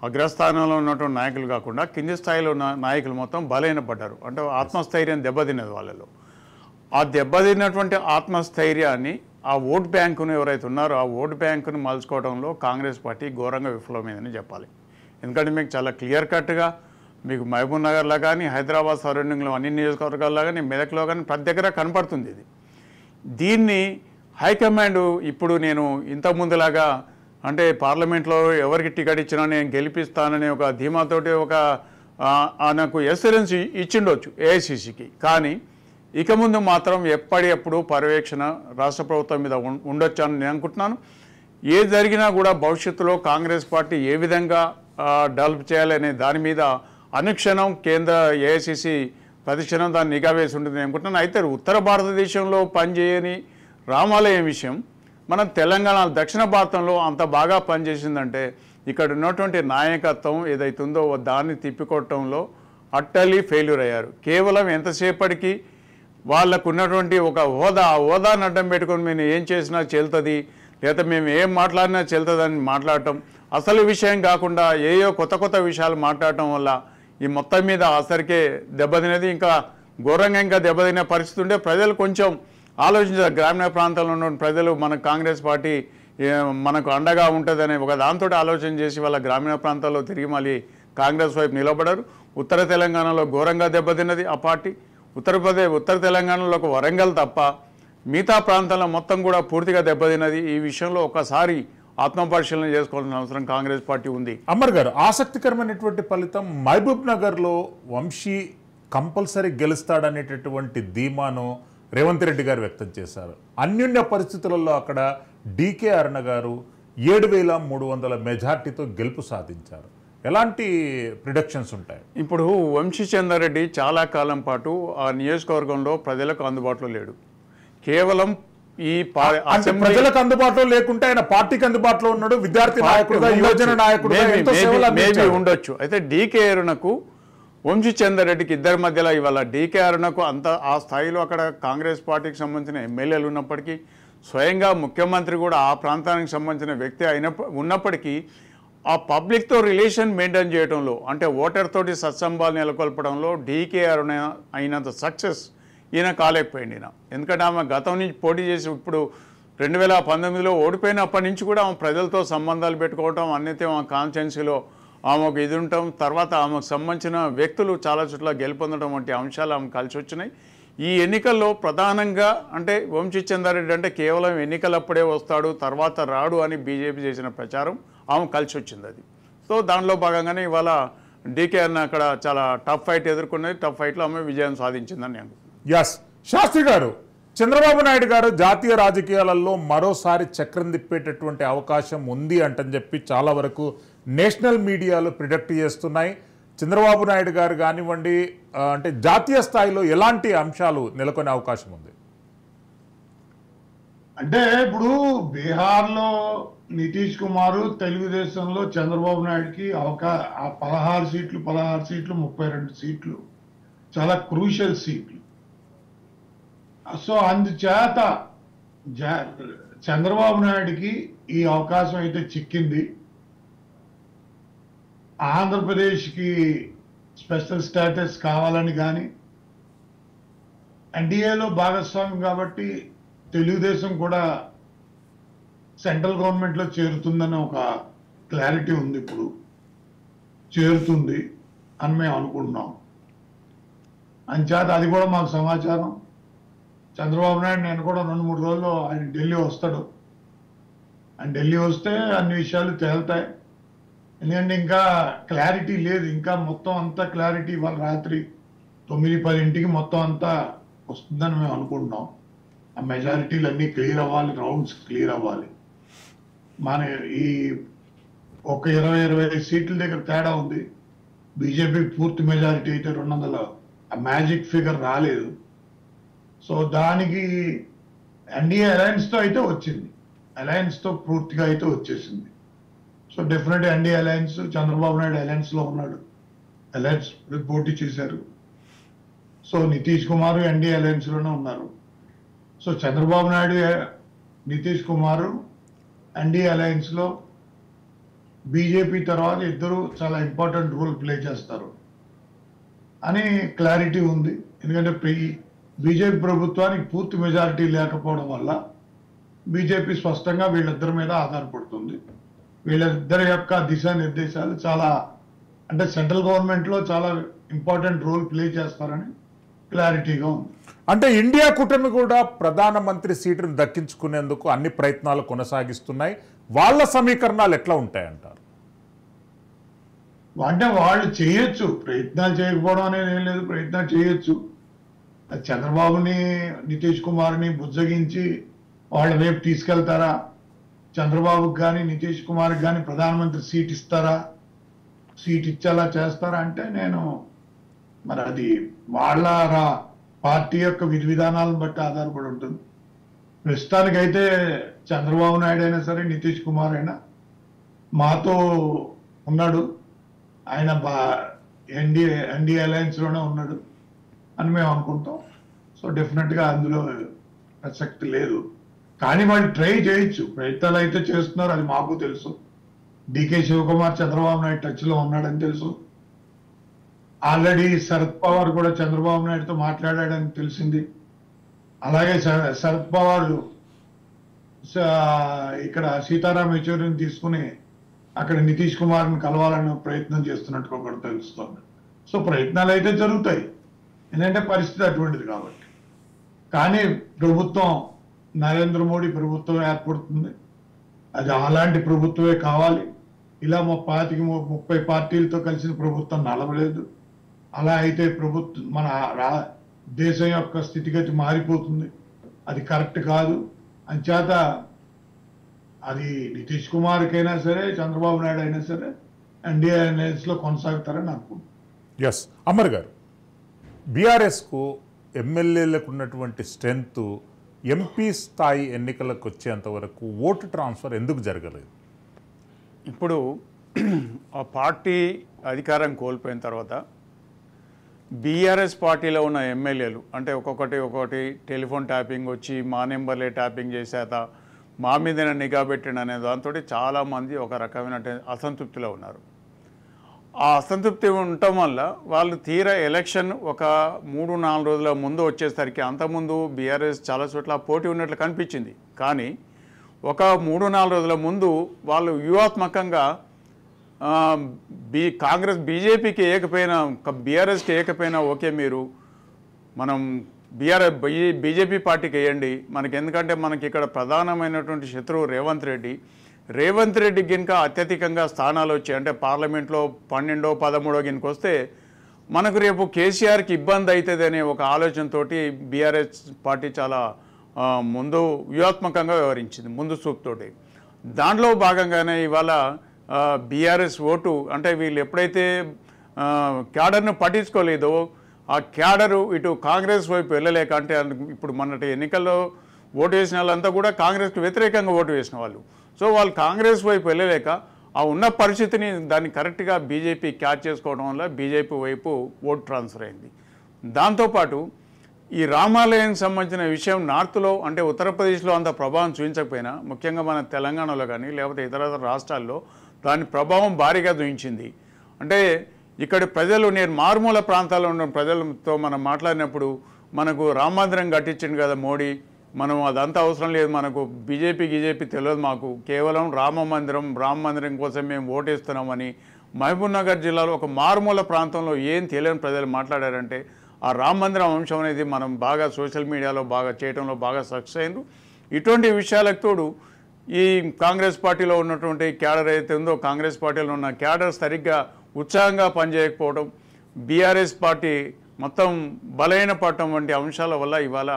అగ్రస్థానంలో ఉన్నటువంటి నాయకులు కాకుండా కింది స్థాయిలో ఉన్న నాయకులు మొత్తం బలహీనపడ్డారు. అంటే ఆత్మస్థైర్యం దెబ్బతిన్నది వాళ్ళలో. ఆ దెబ్బతిన్నటువంటి ఆత్మస్థైర్యాన్ని, ఆ ఓట్ బ్యాంకును ఎవరైతే ఉన్నారో ఆ ఓట్ బ్యాంకును మలుచుకోవడంలో కాంగ్రెస్ పార్టీ ఘోరంగా విఫలమైందని చెప్పాలి. ఎందుకంటే మీకు చాలా క్లియర్ కట్గా మీకు మహబూబ్ నగర్లో కానీ, హైదరాబాద్ సరౌండింగ్లో అన్ని నియోజకవర్గాల్లో కానీ, మెదక్లో కానీ ప్రతి దగ్గర కనపడుతుంది ఇది. దీన్ని హైకమాండ్ ఇప్పుడు నేను ఇంతకుముందులాగా అంటే పార్లమెంట్లో ఎవరికి టికెట్ ఇచ్చినా నేను గెలిపిస్తానని ఒక ధీమాతోటి ఒక నాకు ఎస్యూరెన్స్ ఇచ్చిండొచ్చు ఏఐసిసికి. కానీ ఇక ముందు మాత్రం ఎప్పటికప్పుడు పర్యవేక్షణ రాష్ట్ర ప్రభుత్వం మీద ఉండొచ్చు అని నేను అనుకుంటున్నాను. ఏది జరిగినా కూడా భవిష్యత్తులో కాంగ్రెస్ పార్టీ ఏ విధంగా డెవలప్ చేయాలనే దాని మీద అనుక్షణం కేంద్ర ఏఐసిసి ప్రతిక్షణం దాన్ని నిఘా వేసి ఉంటుంది అనుకుంటున్నాను. అయితే ఉత్తర భారతదేశంలో పనిచేయని రామాలయం విషయం మన తెలంగాణ దక్షిణ భారతంలో అంత బాగా పనిచేసిందంటే ఇక్కడ ఉన్నటువంటి నాయకత్వం ఏదైతుందో దాన్ని తిప్పికొట్టడంలో అట్టలీ ఫెయిల్యూర్ అయ్యారు. కేవలం ఎంతసేపటికి వాళ్ళకు ఉన్నటువంటి ఒక హోదాను అడ్డం పెట్టుకొని మేము ఏం చేసినా చెల్తుంది, లేదా మేము ఏం మాట్లాడినా చెల్తుందని మాట్లాడటం, అసలు విషయం కాకుండా ఏయో కొత్త విషయాలు మాట్లాడటం వల్ల ఈ మొత్తం మీద అసరికే దెబ్బతినేది. ఇంకా ఘోరంగా ఇంకా దెబ్బతినే పరిస్థితి ఉంటే ప్రజలు కొంచెం ఆలోచించారు. గ్రామీణ ప్రాంతాల్లో ఉన్న ప్రజలు మన కాంగ్రెస్ పార్టీ మనకు అండగా ఉంటుందనే ఒక దాంతో ఆలోచన చేసి వాళ్ళ గ్రామీణ ప్రాంతాల్లో తిరిగి మళ్ళీ కాంగ్రెస్ వైపు నిలబడ్డారు. ఉత్తర తెలంగాణలో ఘోరంగా దెబ్బతిన్నది ఆ పార్టీ. ఉత్తర తెలంగాణలో ఒక వరంగల్ తప్ప మిగతా ప్రాంతాల్లో మొత్తం కూడా పూర్తిగా దెబ్బతిన్నది. ఈ విషయంలో ఒకసారి ఆత్మపరిశీలన చేసుకోవాల్సిన అవసరం కాంగ్రెస్ పార్టీ ఉంది. అమర్ గారు, ఆసక్తికరమైనటువంటి ఫలితం మహబూబ్ నగర్లో వంశీ కంపల్సరీ గెలుస్తాడనేటటువంటి ధీమాను రేవంత్ రెడ్డి గారు వ్యక్తం చేశారు. అన్యున్య పరిస్థితులలో అక్కడ డీకే అరుణ గారు 7,300 మెజార్టీతో గెలుపు సాధించారు. ఎలాంటి ప్రిడిక్షన్స్ ఉంటాయి? ఇప్పుడు వంశీ చంద్రారెడ్డి చాలా కాలం పాటు ఆ నియోజకవర్గంలో ప్రజలకు అందుబాటులో లేడు. కేవలం ఈ ప్రజలకు అందుబాటులో లేకుంటే ఆయన పార్టీకి అందుబాటులో ఉన్నాడు. విద్యార్థి నాయకుడుగా, యువజన నాయకుడుగా ఉండొచ్చు. అయితే డీకే అరుణకు వంశీ చంద్రారెడ్డికి ఇద్దరి మధ్యలో ఇవాళ డీకే అరుణకు అంత ఆ స్థాయిలో అక్కడ కాంగ్రెస్ పార్టీకి సంబంధించిన ఎమ్మెల్యేలు ఉన్నప్పటికీ, స్వయంగా ముఖ్యమంత్రి కూడా ఆ ప్రాంతానికి సంబంధించిన వ్యక్తి ఉన్నప్పటికీ ఆ పబ్లిక్తో రిలేషన్ మెయింటైన్ చేయడంలో, అంటే ఓటర్ తోటి సత్సంబాలు నెలకొల్పడంలో డీకే అరుణ అయినంత సక్సెస్ ఈయన కాలేకపోయింది. ఈయన ఎందుకంటే ఆమె గతం నుంచి పోటీ చేసి ఇప్పుడు 2019లో ఓడిపోయినప్పటి నుంచి కూడా ఆమె ప్రజలతో సంబంధాలు పెట్టుకోవటం, అన్నితే ఆమె కాన్స్టిట్యున్సీలో ఆమెకు ఇది ఉండటం, తర్వాత ఆమెకు సంబంధించిన వ్యక్తులు చాలా చోట్ల గెలుపొందడం వంటి అంశాలు ఆమె కలిసి వచ్చినాయి. ఈ ఎన్నికల్లో ప్రధానంగా అంటే వంశీ చంద్రారెడ్డి అంటే కేవలం ఎన్నికలప్పుడే వస్తాడు, తర్వాత రాడు అని బీజేపీ చేసిన ప్రచారం ఆమె కలిసి వచ్చింది. అది సో దానిలో భాగంగానే ఇవాళ డీకే అన్న అక్కడ చాలా టఫ్ ఫైట్ ఎదుర్కొన్నది. టఫ్ ఫైట్లో ఆమె విజయం సాధించిందని నేను. ఎస్, శాస్త్రి గారు, చంద్రబాబు నాయుడు గారు జాతీయ రాజకీయాలలో మరోసారి చక్రం తిప్పేటటువంటి అవకాశం ఉంది అంటని చెప్పి చాలా వరకు నేషనల్ మీడియాలో ప్రిడిక్ట్ చేస్తున్నాయి. చంద్రబాబు నాయుడు గారు కానివ్వండి, అంటే జాతీయ స్థాయిలో ఎలాంటి అంశాలు నెలకొనే అవకాశం ఉంది? అంటే ఇప్పుడు బీహార్లో నితీష్ కుమార్, తెలుగుదేశంలో చంద్రబాబు నాయుడుకి 16 సీట్లు 32 సీట్లు చాలా క్రూషియల్ సీట్లు. సో అందుచేత చంద్రబాబు నాయుడుకి ఈ అవకాశం అయితే చిక్కింది. ఆంధ్రప్రదేశ్కి స్పెషల్ స్టేటస్ కావాలని కానీ, ఎన్డీఏలో భాగస్వామ్యం కాబట్టి తెలుగుదేశం కూడా సెంట్రల్ గవర్నమెంట్లో చేరుతుందని ఒక క్లారిటీ ఉంది. ఇప్పుడు చేరుతుంది అని మేము అనుకుంటున్నాం. అంచేత అది కూడా మాకు సమాచారం. చంద్రబాబు నాయుడు నేను కూడా 2-3 రోజుల్లో ఆయన ఢిల్లీ వస్తాడు. ఆయన ఢిల్లీ వస్తే అన్ని విషయాలు తేలుతాయి. ఎందుకంటే ఇంకా క్లారిటీ లేదు. ఇంకా మొత్తం అంతా క్లారిటీ ఇవాళ రాత్రి 9-10 మొత్తం అంతా వస్తుందని మేము అనుకుంటున్నాం. ఆ మెజారిటీలు అన్నీ క్లియర్ అవ్వాలి, రౌండ్స్ క్లియర్ అవ్వాలి. మన ఈ ఒక 20-25 సీట్ల దగ్గర తేడా ఉంది. బీజేపీ పూర్తి మెజారిటీ అయితే ఆ మ్యాజిక్ ఫిగర్ రాలేదు. సో దానికి ఎన్డీఏ అలయన్స్తో అయితే వచ్చింది, అలయన్స్తో పూర్తిగా అయితే వచ్చేసింది. So definite NDA alliance, Chandrababu Naidu అలయన్స్లో ఉన్నాడు, అలయన్స్ పోటీ చేశారు. సో నితీష్ కుమార్ ఎన్డీఏ అలయన్స్లోనే ఉన్నారు. సో చంద్రబాబు నాయుడు, నితీష్ కుమార్ ఎన్డీఏ అలయన్స్లో బీజేపీ తర్వాత ఇద్దరు చాలా ఇంపార్టెంట్ రోల్ ప్లే చేస్తారు అని క్లారిటీ ఉంది. ఎందుకంటే బీజేపీ ప్రభుత్వానికి పూర్తి మెజారిటీ లేకపోవడం వల్ల బీజేపీ స్పష్టంగా వీళ్ళిద్దరి మీద ఆధారపడుతుంది. వీళ్ళిద్దరి యొక్క దిశానిర్దేశాలు చాలా, అంటే సెంట్రల్ గవర్నమెంట్లో చాలా ఇంపార్టెంట్ రోల్ ప్లే చేస్తారని క్లారిటీగా ఉంది. అంటే ఇండియా కూటమి కూడా ప్రధానమంత్రి సీటును దక్కించుకునేందుకు అన్ని ప్రయత్నాలు కొనసాగిస్తున్నాయి. వాళ్ళ సమీకరణాలు ఎట్లా ఉంటాయంటారు? అంటే వాళ్ళు చేయొచ్చు, ప్రయత్నాలు చేయకపోవడం అనేది ఏం లేదు, ప్రయత్నాలు చేయొచ్చు. చంద్రబాబుని, నితీష్ కుమార్ని బుజ్జగించి వాళ్ళ వైపు తీసుకెళ్తారా, చంద్రబాబుకి కానీ నితీష్ కుమార్కి కానీ ప్రధానమంత్రి సీట్ ఇస్తారా, సీట్ ఇచ్చేలా చేస్తారా అంటే నేను మరి అది వాళ్ళ పార్టీ యొక్క విధి విధానాలను బట్టి ఆధారపడి ఉంటుంది. ప్రస్తుతానికైతే చంద్రబాబు నాయుడు అయినా సరే, నితీష్ కుమార్ అయినా మాతో ఉన్నాడు, ఆయన ఎన్డీఏ అలయన్స్లోనే ఉన్నాడు అని మేము అనుకుంటాం. సో డెఫినెట్గా అందులో ప్రసక్తి లేదు. కానీ వాళ్ళు ట్రై చేయొచ్చు, ప్రయత్నాలు అయితే చేస్తున్నారు, అది మాకు తెలుసు. డికే శివకుమార్ చంద్రబాబు నాయుడు టచ్లో ఉన్నాడని తెలుసు. ఆల్రెడీ శరద్ పవార్ కూడా చంద్రబాబు నాయుడుతో మాట్లాడాడని తెలిసింది. అలాగే శరద్ పవార్ ఇక్కడ సీతారాం యెచూరిని తీసుకుని అక్కడ నితీష్ కుమార్ని కలవాలని ప్రయత్నం చేస్తున్నట్టుగా కూడా తెలుస్తుంది. సో ప్రయత్నాలు అయితే జరుగుతాయి, ఎందుకంటే పరిస్థితి అటువంటిది కాబట్టి. కానీ ప్రభుత్వం, నరేంద్ర మోడీ ప్రభుత్వం ఏర్పడుతుంది, అది అలాంటి ప్రభుత్వమే కావాలి. ఇలా 30 పార్టీలతో కలిసిన ప్రభుత్వం నడవలేదు. అలా అయితే మన దేశం యొక్క స్థితిగతి మారిపోతుంది, అది కరెక్ట్ కాదు. అంచేత అది నితీష్ కుమార్కైనా సరే, చంద్రబాబు నాయుడు అయినా సరే ఎన్డీఏ అలయన్స్లో కొనసాగుతారని అనుకుంటున్నాను. ఎస్, అమర్ గారు, బీఆర్ఎస్కు ఎమ్మెల్యేలకు ఉన్నటువంటి స్ట్రెంగ్త్ ఎంపీ స్థాయి ఎన్నికలకు వచ్చేంత వరకు ఓటు ట్రాన్స్ఫర్ ఎందుకు జరగలేదు? ఇప్పుడు ఆ పార్టీ అధికారం కోల్పోయిన తర్వాత బీఆర్ఎస్ పార్టీలో ఉన్న ఎమ్మెల్యేలు అంటే ఒక్కొక్కటి టెలిఫోన్ ట్యాపింగ్ వచ్చి మా నెంబర్లే ట్యాపింగ్ చేసేత, మా మీదనే నిఘా పెట్టిండు అనే దాంతో చాలామంది ఒక రకమైన అసంతృప్తిలో ఉన్నారు. ఆ అసంతృప్తి ఉండటం వల్ల వాళ్ళు తీరా ఎలక్షన్ ఒక 3-4 రోజుల ముందు వచ్చేసరికి, అంతకుముందు బీఆర్ఎస్ చాలా చోట్ల పోటీ ఉన్నట్లు కనిపించింది. కానీ ఒక 3-4 రోజుల ముందు వాళ్ళు వ్యూహాత్మకంగా కాంగ్రెస్ బీజేపీకి ఏకపోయినా, బీఆర్ఎస్కి ఏకపోయినా ఓకే, మీరు మనం బీజేపీ పార్టీకి వేయండి మనకి, ఎందుకంటే మనకి ఇక్కడ ప్రధానమైనటువంటి శత్రువు రేవంత్ రెడ్డి గినక అత్యధికంగా స్థానాలు వచ్చాయి. అంటే పార్లమెంట్లో 12-13 గినక వస్తే మనకు రేపు కేసీఆర్కి ఇబ్బంది అవుతుంది అనే ఒక ఆలోచనతో బీఆర్ఎస్ పార్టీ చాలా ముందు వ్యూహాత్మకంగా వ్యవహరించింది, ముందు చూపుతోటి. దాంట్లో భాగంగానే ఇవాళ బీఆర్ఎస్ ఓటు, అంటే వీళ్ళు ఎప్పుడైతే క్యాడర్ను పట్టించుకోలేదో ఆ క్యాడరు ఇటు కాంగ్రెస్ వైపు వెళ్ళలేక, అంటే ఇప్పుడు మొన్నటి ఎన్నికల్లో ఓటు వేసిన వాళ్ళంతా కూడా కాంగ్రెస్కి వ్యతిరేకంగా ఓటు వేసిన వాళ్ళు. సో వాళ్ళు కాంగ్రెస్ వైపు వెళ్ళలేక ఆ ఉన్న పరిస్థితిని దాన్ని కరెక్ట్గా బీజేపీ క్యాచ్ చేసుకోవడం వల్ల బీజేపీ వైపు ఓటు ట్రాన్స్ఫర్ అయింది. దాంతోపాటు ఈ రామాలయానికి సంబంధించిన విషయం నార్త్లో, అంటే ఉత్తరప్రదేశ్లో అంత ప్రభావం చూపించకపోయినా, ముఖ్యంగా మన తెలంగాణలో కానీ లేకపోతే ఇతర రాష్ట్రాల్లో దాని ప్రభావం భారీగా చూపించింది. అంటే ఇక్కడి ప్రజలు, నేను మారుమూల ప్రాంతాల్లో ఉన్న ప్రజలతో మనం మాట్లాడినప్పుడు, మనకు రామ మందిరం కట్టించింది కదా మోడీ, మనం అదంతా అవసరం లేదు, మనకు బీజేపీ తెలియదు, మాకు కేవలం రామ మందిరం కోసం మేము ఓటేస్తున్నామని మహబూబ్నగర్ జిల్లాలో ఒక మారుమూల ప్రాంతంలో ఏం తెలియని ప్రజలు మాట్లాడారంటే, ఆ రామ మందిరం అంశం అనేది మనం బాగా సోషల్ మీడియాలో బాగా చేయడంలో బాగా సక్సెస్ అయ్యారు. ఇటువంటి విషయాలకు తోడు ఈ కాంగ్రెస్ పార్టీలో ఉన్నటువంటి క్యాడర్ అయితే ఉందో, కాంగ్రెస్ పార్టీలో ఉన్న క్యాడర్ సరిగ్గా ఉత్సాహంగా పనిచేయకపోవడం, బీఆర్ఎస్ పార్టీ మొత్తం బలహీనపడటం వంటి అంశాల వల్ల ఇవాళ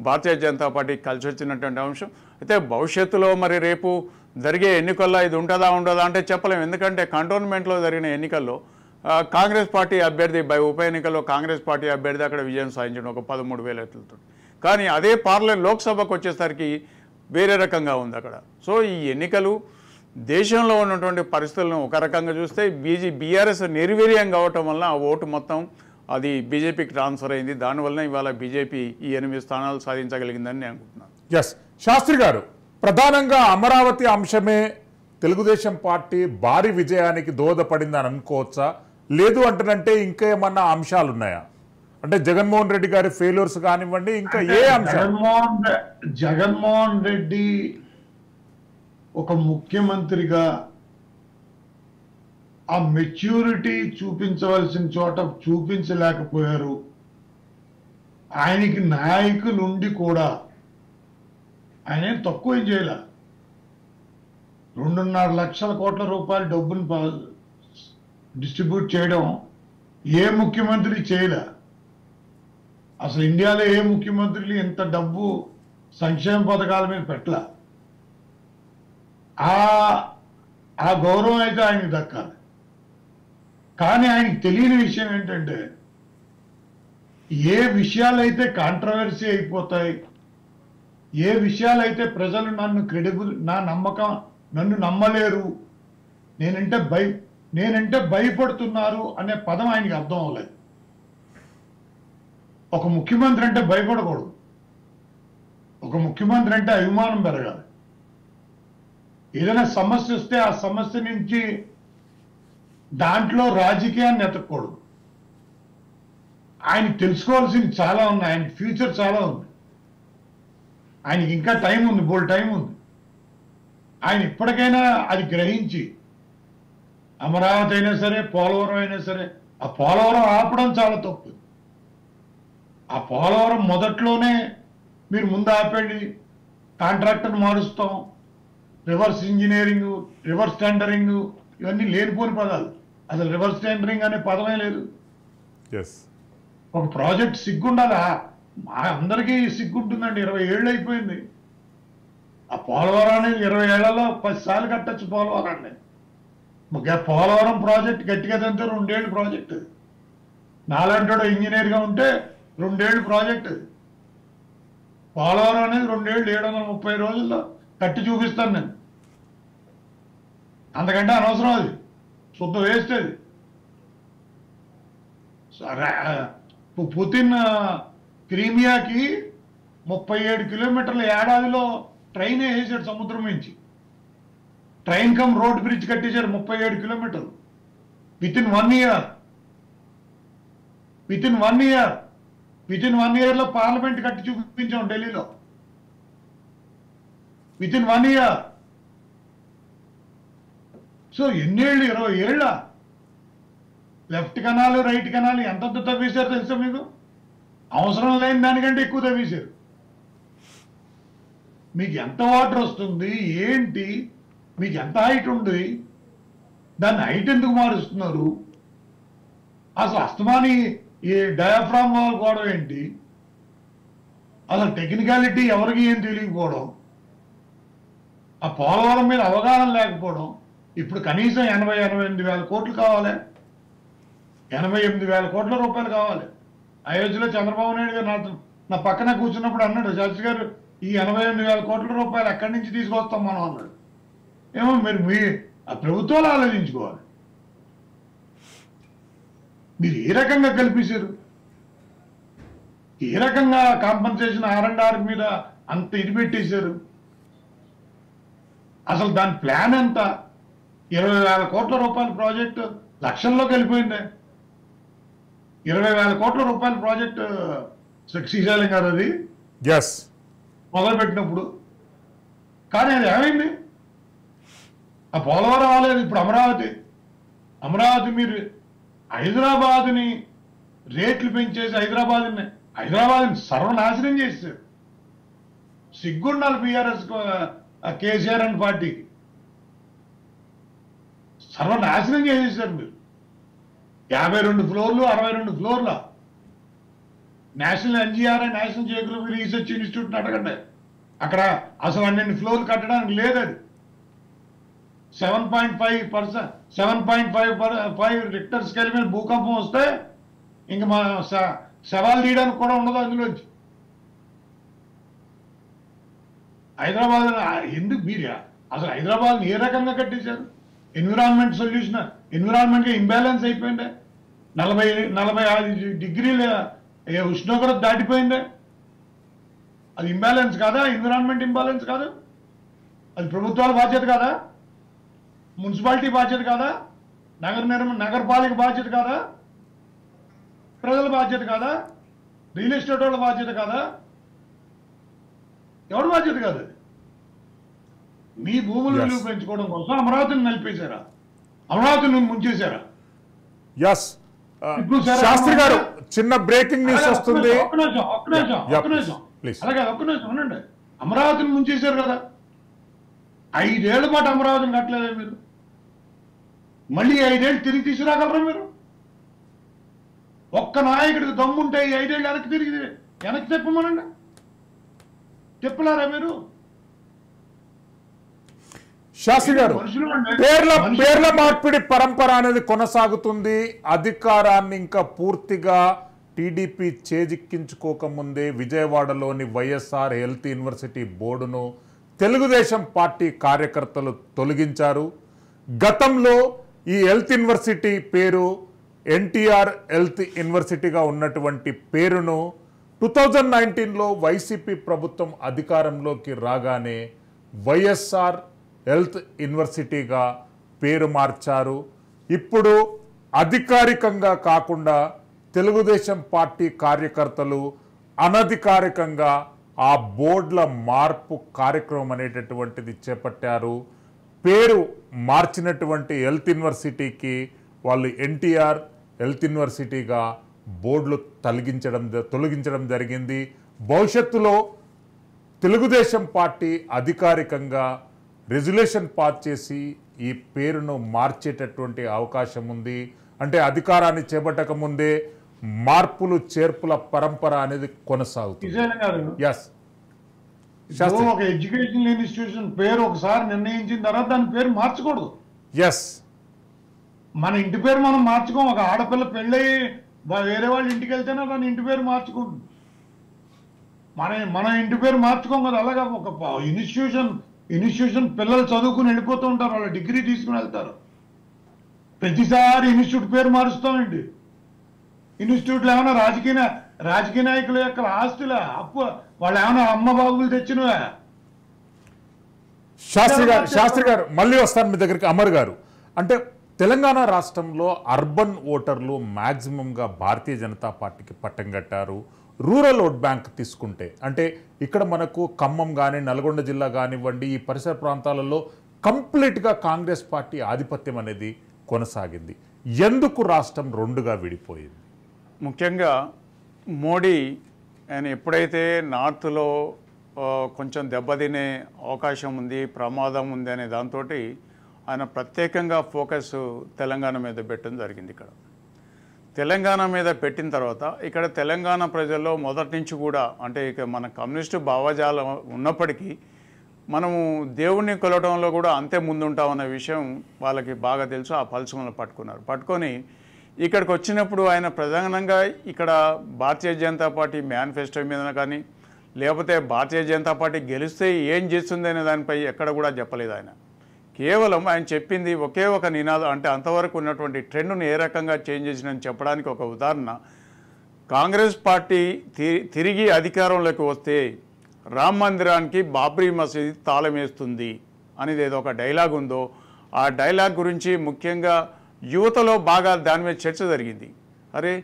భారతీయ జనతా పార్టీకి కలిసి వచ్చినటువంటి అంశం. అయితే భవిష్యత్తులో మరి రేపు జరిగే ఎన్నికల్లో ఇది ఉండదా అంటే చెప్పలేము. ఎందుకంటే కంటోన్మెంట్లో జరిగిన ఎన్నికల్లో కాంగ్రెస్ పార్టీ అభ్యర్థి ఉప ఎన్నికల్లో కాంగ్రెస్ పార్టీ అభ్యర్థి అక్కడ విజయం సాధించడం ఒక 13,000 ఓట్లతో. కానీ అదే పార్లమెంట్ లోక్సభకు వచ్చేసరికి వేరే రకంగా ఉంది అక్కడ. సో ఈ ఎన్నికలు దేశంలో ఉన్నటువంటి పరిస్థితులను ఒక రకంగా చూస్తే బీఆర్ఎస్ నిర్వీర్యం కావటం వల్ల ఆ ఓటు మొత్తం అది బీజేపీకి ట్రాన్స్ఫర్ అయింది. దానివల్ల ఇవాళ బీజేపీ ఈ 8 స్థానాలు సాధించగలిగిందని నేను అనుకుంటున్నాను. ఎస్ శాస్త్రి గారు, ప్రధానంగా అమరావతి అంశమే తెలుగుదేశం పార్టీ భారీ విజయానికి దోహదపడిందని అనుకోవచ్చా, లేదు అంటేనంటే ఇంకా ఏమన్నా అంశాలు ఉన్నాయా? అంటే జగన్మోహన్ రెడ్డి గారి ఫెయిల్యూర్స్ కానివ్వండి, ఇంకా ఏ అంశం? జగన్మోహన్ రెడ్డి ఒక ముఖ్యమంత్రిగా ఆ మెచ్యూరిటీ చూపించవలసిన చోట చూపించలేకపోయారు. ఆయనకి నాయకులు ఉండి కూడా ఆయన తక్కువ ఏం చేయాల. 2.5 లక్షల కోట్ల రూపాయల డబ్బును డిస్ట్రిబ్యూట్ చేయడం ఏ ముఖ్యమంత్రి చేయలే. అసలు ఇండియాలో ఏ ముఖ్యమంత్రులు ఇంత డబ్బు సంక్షేమ పథకాల మీద పెట్టలే. ఆ గౌరవం అయితే ఆయనకు దక్కాలి. కానీ ఆయనకి తెలియని విషయం ఏంటంటే, ఏ విషయాలైతే కాంట్రవర్సీ అయిపోతాయి, ఏ విషయాలైతే ప్రజలు నన్ను నమ్మలేరు, నేనంటే భయపడుతున్నారు అనే పదం ఆయనకి అర్థం అవ్వలేదు. ఒక ముఖ్యమంత్రి అంటే భయపడకూడదు. ఒక ముఖ్యమంత్రి అంటే అభిమానం పెరగాలి. ఏదైనా సమస్య వస్తే ఆ సమస్య నుంచి దాంట్లో రాజకీయాన్ని ఎతకూడదు. ఆయనకి తెలుసుకోవాల్సింది చాలా ఉన్నాయి. ఆయన ఫ్యూచర్ చాలా ఉంది. ఆయనకి ఇంకా టైం ఉంది, బోల్డ్ టైం ఉంది. ఆయన ఇప్పటికైనా అది గ్రహించి, అమరావతి అయినా సరే, పోలవరం అయినా సరే, ఆ పోలవరం ఆపడం చాలా తప్పు. ఆ పోలవరం మొదట్లోనే మీరు ముందు ఆపండి, కాంట్రాక్టర్ మారుస్తాం, రివర్స్ ఇంజనీరింగ్, రివర్స్ టెండరింగ్, ఇవన్నీ లేనిపోని పదాలు. అసలు రివర్స్ టెండరింగ్ అనే పదమే లేదు. ఒక ప్రాజెక్ట్ సిగ్గుండాలా? అందరికీ సిగ్గుంటుందండి. 20 ఏళ్ళు అయిపోయింది. ఆ పోలవరం అనేది 20 ఏళ్లలో 10 సార్లు కట్టచ్చు పోలవరాన్ని. పోలవరం ప్రాజెక్ట్ గట్టిగా తంటే 2 ఏళ్ళు ప్రాజెక్ట్. నాలంటాడు ఇంజనీర్గా ఉంటే 2 ఏళ్ళు ప్రాజెక్ట్. పోలవరం అనేది 2 ఏళ్ళు 730 రోజుల్లో కట్టి చూపిస్తాను నేను. అంతకంటే అనవసరం, అది శుద్ధ వేస్ట్. అది పుతిన్ క్రీమియాకి 37 కిలోమీటర్ల ఏడాదిలో ట్రైన్ వేసాడు సముద్రం నుంచి. ట్రైన్ కమ్ రోడ్ బ్రిడ్జ్ కట్టేశారు 37 కిలోమీటర్లు with in 1 year. With in 1 ఇయర్లో పార్లమెంట్ కట్టి చూపించాం ఢిల్లీలో. With in 1 year. సో ఎన్నేళ్ళు? 20 ఏళ్ళ. లెఫ్ట్ కెనాల్, రైట్ కెనాల్ ఎంత తవ్వేశారు తెలుసా మీకు? అవసరం లేని దానికంటే ఎక్కువ తవ్వేశారు. మీకు ఎంత వాటర్ వస్తుంది ఏంటి, మీకు ఎంత హైట్ ఉంది, దాన్ని హైట్ ఎందుకు మారుస్తున్నారు? అసలు అస్తమాని ఈ డయాఫ్రామ్ వాల్ గొడవ ఏంటి? అసలు టెక్నికాలిటీ ఎవరికి ఏం తెలియకపోవడం, ఆ పోలవరం మీద అవగాహన లేకపోవడం. ఇప్పుడు కనీసం 88 వేల కోట్లు కావాలి. 88 వేల కోట్ల రూపాయలు కావాలి. అయోధ్యలో చంద్రబాబు నాయుడు గారు నా పక్కన కూర్చున్నప్పుడు అన్నాడు, శాస్త్రి గారు ఈ 88 వేల కోట్ల రూపాయలు ఎక్కడి నుంచి తీసుకొస్తాం మనం అన్నాడు. ఏమో మీ ఆ ప్రభుత్వాలు ఆలోచించుకోవాలి. మీరు ఏ రకంగా కల్పించారు? ఏ రకంగా కాంపన్సేషన్ R&R మీద అంత ఇది పెట్టేశారు? అసలు దాని ప్లాన్ ఎంత? 20 వేల కోట్ల రూపాయల ప్రాజెక్టు లక్షల్లోకి వెళ్ళిపోయింది. 20 వేల కోట్ల రూపాయల ప్రాజెక్టు శ్రీశైలం గారు అది మొదలుపెట్టినప్పుడు. కానీ అది ఏమైంది? ఆ పోలవరం రాలేదు. ఇప్పుడు అమరావతి మీరు హైదరాబాద్ని రేట్లు పెంచేసి హైదరాబాద్ని సర్వనాశనం చేశారు. సిగ్గుండాలి బీఆర్ఎస్, కేసీఆర్ అండ్ పార్టీకి. సర్వనాశనం చేసేసారు మీరు. 52 ఫ్లోర్లు, 62 ఫ్లోర్ల national NGRI, national geographic research institute అడగండి. అక్కడ అసలు 12 ఫ్లోర్లు కట్టడానికి లేదు. అది 7.5%, 7.5 రిక్టర్ స్కేల్ మీద భూకంపం వస్తే ఇంక మా శవాలు తీయడానికి కూడా ఉండదు అందులోంచి. హైదరాబాద్ ఎందుకు మీరు అసలు హైదరాబాద్ని ఏ రకంగా కట్టేశారు? Environment imbalance అయిపోయిందే. 45 డిగ్రీల ఉష్ణోగ్రత దాటిపోయిందే. అది ఇంబ్యాలెన్స్ కాదా? ఎన్విరాన్మెంట్ ఇంబ్యాలెన్స్ కాదు? అది ప్రభుత్వాల బాధ్యత కాదా? మున్సిపాలిటీ బాధ్యత కాదా? నగరపాలిక బాధ్యత కాదా? ప్రజల బాధ్యత కాదా? రియల్ ఎస్టేట్ వాళ్ళ బాధ్యత కాదా? ఎవరి బాధ్యత కాదు? మీ భూములు విలువ పెంచుకోవడం కోసం అమరావతిని నలిపేశారా? అమరావతిని ముంచేశారా? ఎస్ శాస్త్రి గారు, చిన్న బ్రేకింగ్ న్యూస్ వస్తుంది. ఒక్క నిమిషం అలాగే ఒక్క నిమిషం ఉండండి. అమరావతిని ముంచేశారు కదా, 5 ఏళ్ల పాటు అమరావతిని కట్టలేదా మీరు? మళ్ళీ 5 ఏళ్ళు తిరిగి తీసుకురాగలరా మీరు? ఒక్క నాయకుడికి దమ్ముంటే 5 ఏళ్ళు వెనక్కి తిప్పమనండి. తిప్పలారా మీరు? శాస్త్రి గారు, పేర్ల మార్పిడి పరంపర అనేది కొనసాగుతుంది. అధికారాన్ని ఇంకా పూర్తిగా టీడీపీ చేజిక్కించుకోకముందే విజయవాడలోని వైఎస్ఆర్ హెల్త్ యూనివర్సిటీ బోర్డును తెలుగుదేశం పార్టీ కార్యకర్తలు తొలగించారు. గతంలో ఈ హెల్త్ యూనివర్సిటీ పేరు ఎన్టీఆర్ హెల్త్ యూనివర్సిటీగా ఉన్నటువంటి పేరును 2019లో వైసీపీ ప్రభుత్వం అధికారంలోకి రాగానే వైఎస్ఆర్ హెల్త్ యూనివర్సిటీగా పేరు మార్చారు. ఇప్పుడు అధికారికంగా కాకుండా తెలుగుదేశం పార్టీ కార్యకర్తలు అనధికారికంగా ఆ బోర్డుల మార్పు కార్యక్రమం అనేటటువంటిది చేపట్టారు. పేరు మార్చినటువంటి హెల్త్ యూనివర్సిటీకి వాళ్ళు ఎన్టీఆర్ హెల్త్ యూనివర్సిటీగా బోర్డులు తొలగించడం జరిగింది. భవిష్యత్తులో తెలుగుదేశం పార్టీ అధికారికంగా రెజల్యూషన్ పాస్ చేసి ఈ పేరును మార్చేటటువంటి అవకాశం ఉంది. అంటే అధికారాన్ని చేపట్టక ముందే మార్పులు చేర్పుల పరంపర అనేది కొనసాగుతుంది. ఒక ఎడ్యుకేషనల్ ఇన్స్టిట్యూషన్ పేరు ఒకసారి నిర్ణయించిన తర్వాత దాని పేరు మార్చకూడదు. మన ఇంటి పేరు మనం మార్చుకోం. ఒక ఆడపిల్ల పెళ్ళయి వేరే వాళ్ళ ఇంటికి వెళ్తేనే దాని ఇంటి పేరు మార్చుకుంటుంది. మన ఇంటి పేరు మార్చుకోం కదా. అలాగా ఒక ఇన్స్టిట్యూషన్ పిల్లలు చదువుకుని వెళ్ళిపోతూ ఉంటారు, వాళ్ళ డిగ్రీ తీసుకుని వెళ్తారు. ప్రతిసారి ఇన్స్టిట్యూట్ పేరు మారుస్తామండి. ఇన్స్టిట్యూట్లో ఏమైనా రాజకీయ నాయకుల యొక్క ఆస్తుల అప్పు, వాళ్ళు ఏమైనా అమ్మ బాబులు తెచ్చినవా? శాస్త్రి గారు మళ్ళీ వస్తాను మీ దగ్గరికి. అమర్ గారు, అంటే తెలంగాణ రాష్ట్రంలో అర్బన్ ఓటర్లు మ్యాక్సిమంగా భారతీయ జనతా పార్టీకి పట్టం కట్టారు. రూరల్ ఓట్ బ్యాంక్ తీసుకుంటే అంటే ఇక్కడ మనకు ఖమ్మం కానీ నల్గొండ జిల్లా కానివ్వండి, ఈ పరిసర ప్రాంతాలలో కంప్లీట్గా కాంగ్రెస్ పార్టీ ఆధిపత్యం అనేది కొనసాగింది. ఎందుకు రాష్ట్రం రెండుగా విడిపోయింది? ముఖ్యంగా మోడీ ఆయన ఎప్పుడైతే నార్త్లో కొంచెం దెబ్బతినే అవకాశం ఉంది, ప్రమాదం ఉంది అనే దాంతో ఆయన ప్రత్యేకంగా ఫోకస్ తెలంగాణ మీద పెట్టడం జరిగింది. ఇక్కడ తెలంగాణ మీద పెట్టిన తర్వాత ఇక్కడ తెలంగాణ ప్రజల్లో మొదటి నుంచి కూడా అంటే ఇక మన కమ్యూనిస్టు భావజాలం ఉన్నప్పటికీ మనము దేవుణ్ణి కొలవడంలో కూడా అంతే ముందుంటామన్న విషయం వాళ్ళకి బాగా తెలుసు. ఆ పల్సులను పట్టుకొని ఇక్కడికి వచ్చినప్పుడు ఆయన ప్రధానంగా ఇక్కడ భారతీయ జనతా పార్టీ మేనిఫెస్టో మీద కానీ లేకపోతే భారతీయ జనతా పార్టీ గెలిస్తే ఏం చేస్తుంది అనే దానిపై ఎక్కడ కూడా చెప్పలేదు. ఆయన కేవలం ఆయన చెప్పింది ఒకే ఒక నినాదం. అంటే అంతవరకు ఉన్నటువంటి ట్రెండ్ను ఏ రకంగా చేంజ్ చేసిందని చెప్పడానికి ఒక ఉదాహరణ, కాంగ్రెస్ పార్టీ తిరిగి అధికారంలోకి వస్తే రామ్ మందిరానికి బాబ్రీ మసీద్ తాళం వేస్తుంది అనేది ఏదో ఒక డైలాగ్ ఉందో ఆ డైలాగ్ గురించి ముఖ్యంగా యువతలో బాగా దాని మీద చర్చ జరిగింది. అరే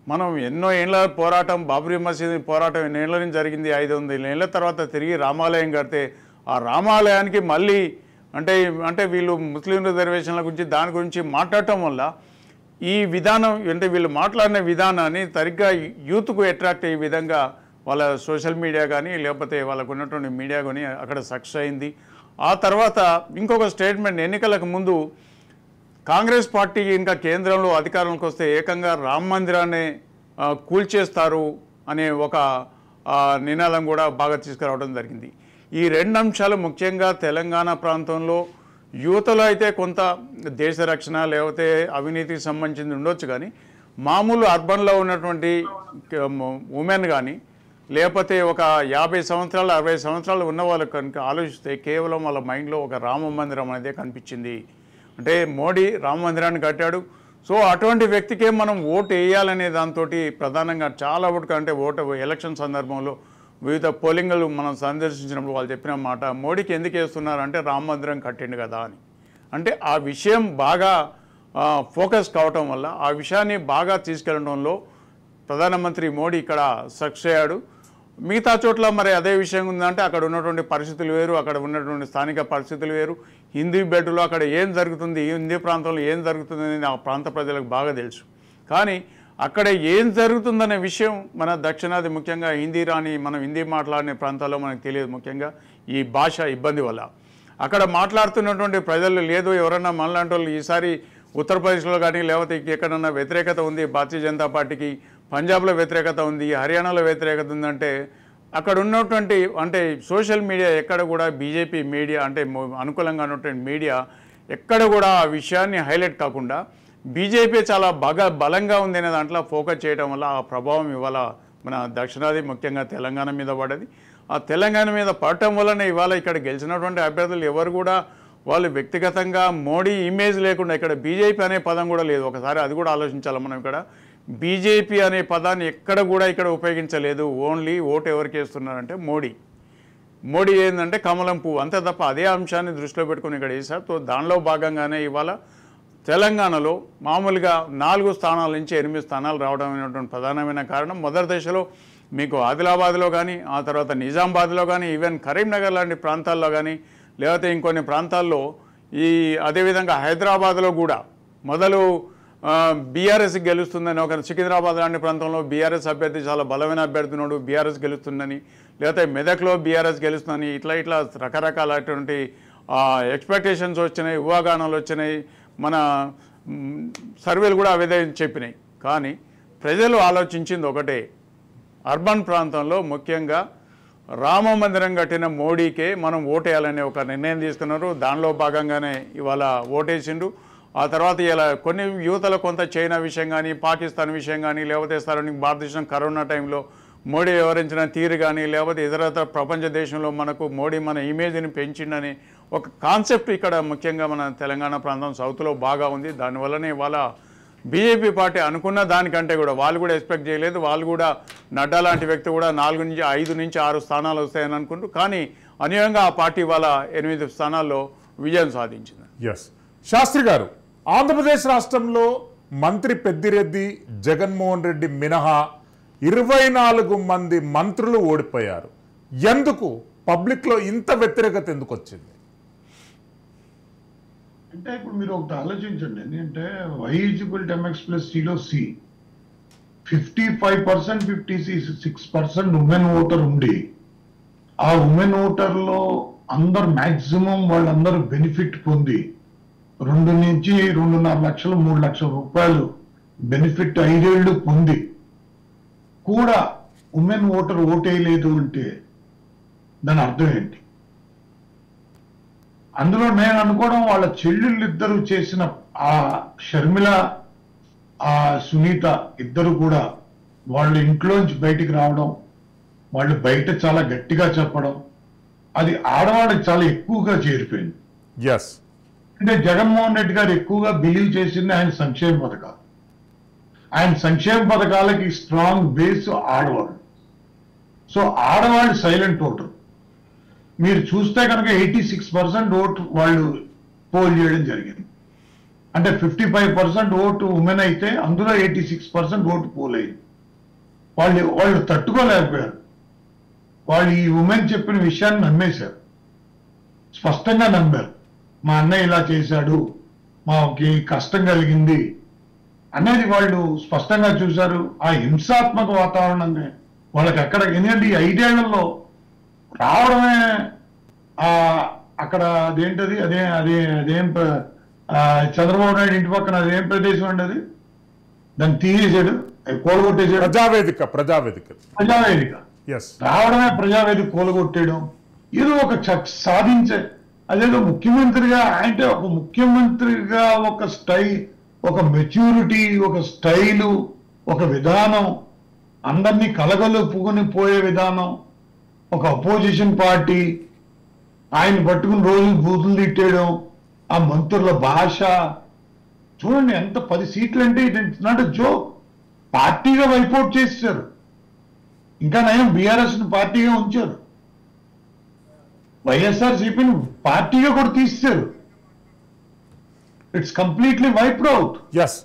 మనం ఎన్నో ఏళ్ళ పోరాటం, బాబ్రీ మసీద్ పోరాటం ఎన్నో ఏళ్ళ నుంచి జరిగింది, 500 ఏళ్ళ తర్వాత తిరిగి రామాలయం కడితే ఆ రామాలయానికి మళ్ళీ అంటే వీళ్ళు ముస్లిం రిజర్వేషన్ల గురించి దాని గురించి మాట్లాడటం వల్ల ఈ విధానం అంటే వీళ్ళు మాట్లాడిన విధానాన్ని సరిగ్గా యూత్కు అట్రాక్ట్ అయ్యే విధంగా వాళ్ళ సోషల్ మీడియా కానీ లేకపోతే వాళ్ళకు ఉన్నటువంటి మీడియా కానీ అక్కడ సక్సెస్ అయింది. ఆ తర్వాత ఇంకొక స్టేట్మెంట్, ఎన్నికలకు ముందు కాంగ్రెస్ పార్టీ ఇంకా కేంద్రంలో అధికారంలోకి వస్తే ఏకంగా రామ మందిరాన్ని కూల్చేస్తారు అనే ఒక నినాదం కూడా బాగా తీసుకురావడం జరిగింది. ఈ రెండు అంశాలు ముఖ్యంగా తెలంగాణ ప్రాంతంలో యువతలో అయితే కొంత దేశ రక్షణ లేకపోతే అవినీతికి సంబంధించింది ఉండొచ్చు, కానీ మామూలు అర్బన్లో ఉన్నటువంటి ఉమెన్ కానీ లేకపోతే ఒక 50 సంవత్సరాలు 60 సంవత్సరాలు ఉన్న వాళ్ళకి కనుక ఆలోచిస్తే కేవలం వాళ్ళ మైండ్లో ఒక రామ మందిరం అనేది కనిపించింది. అంటే మోడీ రామ మందిరాన్ని కట్టాడు, సో అటువంటి వ్యక్తికే మనం ఓటు వేయాలనే దాంతో ప్రధానంగా చాలా ఓటు ఎలక్షన్ సందర్భంలో వివిధ పోలింగ్లు మనం సందర్శించినప్పుడు వాళ్ళు చెప్పిన మాట, మోడీకి ఎందుకు వేస్తున్నారంటే రామ మందిరం కట్టిండు కదా అని. అంటే ఆ విషయం బాగా ఫోకస్ కావటం వల్ల ఆ విషయాన్ని బాగా తీసుకెళ్లడంలో ప్రధానమంత్రి మోడీ ఇక్కడ సక్సెస్ అయ్యాడు. మిగతా చోట్ల మరి అదే విషయం ఉందంటే అక్కడ ఉన్నటువంటి పరిస్థితులు వేరు, అక్కడ ఉన్నటువంటి స్థానిక పరిస్థితులు వేరు. హిందీ బెల్ట్లో అక్కడ ఏం జరుగుతుంది, హిందీ ప్రాంతంలో ఏం జరుగుతుంది అనేది ఆ ప్రాంత ప్రజలకు బాగా తెలుసు. కానీ అక్కడ ఏం జరుగుతుందనే విషయం మన దక్షిణాది ముఖ్యంగా హిందీ రాని మనం హిందీ మాట్లాడే ప్రాంతాల్లో మనకు తెలియదు, ముఖ్యంగా ఈ భాష ఇబ్బంది వల్ల. అక్కడ మాట్లాడుతున్నటువంటి ప్రజలు లేదు ఎవరన్నా మనలాంటి వాళ్ళు ఈసారి ఉత్తరప్రదేశ్లో కానీ లేకపోతే ఎక్కడన్నా వ్యతిరేకత ఉంది భారతీయ జనతా పార్టీకి, పంజాబ్లో వ్యతిరేకత ఉంది, హర్యానాలో వ్యతిరేకత ఉందంటే అక్కడ ఉన్నటువంటి అంటే సోషల్ మీడియా ఎక్కడ కూడా బీజేపీ మీడియా అంటే అనుకూలంగా ఉన్నటువంటి మీడియా ఎక్కడ కూడా ఆ విషయాన్ని హైలైట్ కాకుండా బీజేపీ చాలా బలంగా ఉంది అనే దాంట్లో ఫోకస్ చేయడం వల్ల ఆ ప్రభావం ఇవాళ మన దక్షిణాది ముఖ్యంగా తెలంగాణ మీద పడ్డది. ఆ తెలంగాణ మీద పడటం వల్లనే ఇవాళ ఇక్కడ గెలిచినటువంటి అభ్యర్థులు ఎవరు కూడా వాళ్ళు వ్యక్తిగతంగా మోడీ ఇమేజ్ లేకుండా ఇక్కడ బీజేపీ అనే పదం కూడా లేదు. ఒకసారి అది కూడా ఆలోచించాలి మనం. ఇక్కడ బీజేపీ అనే పదాన్ని ఎక్కడ కూడా ఇక్కడ ఉపయోగించలేదు. ఓన్లీ ఓటు ఎవరికి వేస్తున్నారంటే మోడీ ఏంటంటే కమలం పువ్వు అంతే తప్ప అదే అంశాన్ని దృష్టిలో పెట్టుకుని ఇక్కడ వేశారు. సో దానిలో భాగంగానే ఇవాళ తెలంగాణలో మామూలుగా 4 స్థానాల నుంచి 8 స్థానాలు రావడం అనేటువంటి ప్రధానమైన కారణం. మొదటి దశలో మీకు ఆదిలాబాద్లో కానీ ఆ తర్వాత నిజామాబాద్లో కానీ ఈవెన్ కరీంనగర్ లాంటి ప్రాంతాల్లో కానీ లేకపోతే ఇంకొన్ని ప్రాంతాల్లో అదేవిధంగా హైదరాబాద్లో కూడా మొదలు బీఆర్ఎస్ గెలుస్తుందని ఒక సికింద్రాబాద్ లాంటి ప్రాంతంలో బీఆర్ఎస్ అభ్యర్థి చాలా బలమైన అభ్యర్థి ఉన్నాడు, బీఆర్ఎస్ గెలుస్తుందని, లేకపోతే మెదక్లో బీఆర్ఎస్ గెలుస్తుందని ఇట్లా రకరకాలటువంటి ఎక్స్పెక్టేషన్స్ వచ్చినాయి, ఊహాగానాలు వచ్చినాయి, మన సర్వేలు కూడా అవే చెప్పినాయి. కానీ ప్రజలు ఆలోచించింది ఒకటే, అర్బన్ ప్రాంతంలో ముఖ్యంగా రామ మందిరం కట్టిన మోడీకే మనం ఓటేయాలనే ఒక నిర్ణయం తీసుకున్నారు. దానిలో భాగంగానే ఇవాళ ఓటేసిండు. ఆ తర్వాత ఇలా కొన్ని యువతలు కొంత చైనా విషయం కానీ పాకిస్తాన్ విషయం కానీ లేకపోతే సరౌండింగ్ భారతదేశం కరోనా టైంలో మోడీ వివరించిన తీరు కానీ లేకపోతే ఇతరత్ర ప్రపంచ దేశంలో మనకు మోడీ మన ఇమేజ్ని పెంచిండని ఒక కాన్సెప్ట్ ఇక్కడ ముఖ్యంగా మన తెలంగాణ ప్రాంతం సౌత్లో బాగా ఉంది. దానివల్లనే ఇవాళ బీజేపీ పార్టీ అనుకున్న దానికంటే కూడా వాళ్ళు కూడా ఎక్స్పెక్ట్ చేయలేదు. వాళ్ళు కూడా నడ్డా లాంటి వ్యక్తి కూడా 4 నుంచి 5 నుంచి 6 స్థానాలు వస్తాయని అనుకుంటూ, కానీ అనూహ్యంగా ఆ పార్టీ ఇవాళ 8 స్థానాల్లో విజయం సాధించింది. ఎస్ శాస్త్రి గారు, ఆంధ్రప్రదేశ్ రాష్ట్రంలో మంత్రి పెద్దిరెడ్డి జగన్మోహన్ రెడ్డి మినహా 24 మంది మంత్రులు ఓడిపోయారు. ఎందుకు పబ్లిక్లో ఇంత వ్యతిరేకత ఎందుకు వచ్చింది? అంటే ఇప్పుడు మీరు ఒకటి ఆలోచించండి, ఎందుకంటే y=mx+c లో c 55% 56% ఉమెన్ ఓటర్ ఉండి ఆ ఉమెన్ ఓటర్లో అందరు మ్యాక్సిమం వాళ్ళందరూ బెనిఫిట్ పొంది 2 నుంచి 2.5 లక్షలు 3 లక్షల రూపాయలు బెనిఫిట్ 5 ఏళ్ళు పొంది కూడా ఉమెన్ ఓటర్ ఓటేయలేదు అంటే దాని అర్థం ఏంటి? అందులో నేను అనుకోవడం వాళ్ళ చెల్లెళ్ళిద్దరూ చేసిన ఆ షర్మిల ఆ సునీత ఇద్దరు కూడా వాళ్ళ ఇంట్లోంచి బయటికి రావడం, వాళ్ళు బయట చాలా గట్టిగా చెప్పడం, అది ఆడవాళ్ళకి చాలా ఎక్కువగా చేరిపోయింది. అంటే జగన్మోహన్ రెడ్డి గారు ఎక్కువగా బిలీవ్ చేసింది ఆయన సంక్షేమ పథకాలు. ఆయన సంక్షేమ పథకాలకి స్ట్రాంగ్ బేస్ ఆడవాళ్ళు. సో ఆడవాళ్ళు సైలెంట్ ఓటర్. మీరు చూస్తే కనుక 86% ఓటు వాళ్ళు పోల్ చేయడం జరిగింది. అంటే 55% ఓటు ఉమెన్ అయితే అందులో 86% ఓటు పోల్ అయింది. వాళ్ళు తట్టుకోలేకపోయారు. వాళ్ళు ఈ ఉమెన్ చెప్పిన విషయాన్ని నమ్మేశారు, స్పష్టంగా నమ్మారు. మా అన్నయ్య ఇలా చేశాడు, మాకి కష్టం కలిగింది అనేది వాళ్ళు స్పష్టంగా చూశారు. ఆ హింసాత్మక వాతావరణాన్ని వాళ్ళకి ఎక్కడ, ఎందుకంటే ఈ 5 ఏళ్లలో రావడమే అక్కడ అదేంటది అదేం చంద్రబాబు నాయుడు ఇంటి పక్కన అదేం ప్రదేశం అండి, అది దాన్ని తీసేసాడు, కూలగొట్టేసాడు. ప్రజావేదిక రావడమే ప్రజావేదిక కూలగొట్టేయడం, ఏదో ఒక సాధించే అదేదో ముఖ్యమంత్రిగా అంటే ఒక ముఖ్యమంత్రిగా ఒక మెచ్యూరిటీ, ఒక స్టైలు, ఒక విధానం, అందరినీ కలగలుపుకొని పోయే విధానం, ఒక అపోజిషన్ పార్టీ ఆయన పట్టుకుని రోజు బూతులు తిట్టేయడం, ఆ మంత్రుల భాష చూడండి. ఎంత 10 సీట్లు అంటే ఇట్స్ నాట్ ఎ జోక్. పార్టీగా వైపౌట్ చేశారు. ఇంకా నయం బీఆర్ఎస్ పార్టీగా ఉంచారు, వైఎస్ఆర్సీపీని పార్టీగా కూడా తీశారు. It's completely wiped out. Yes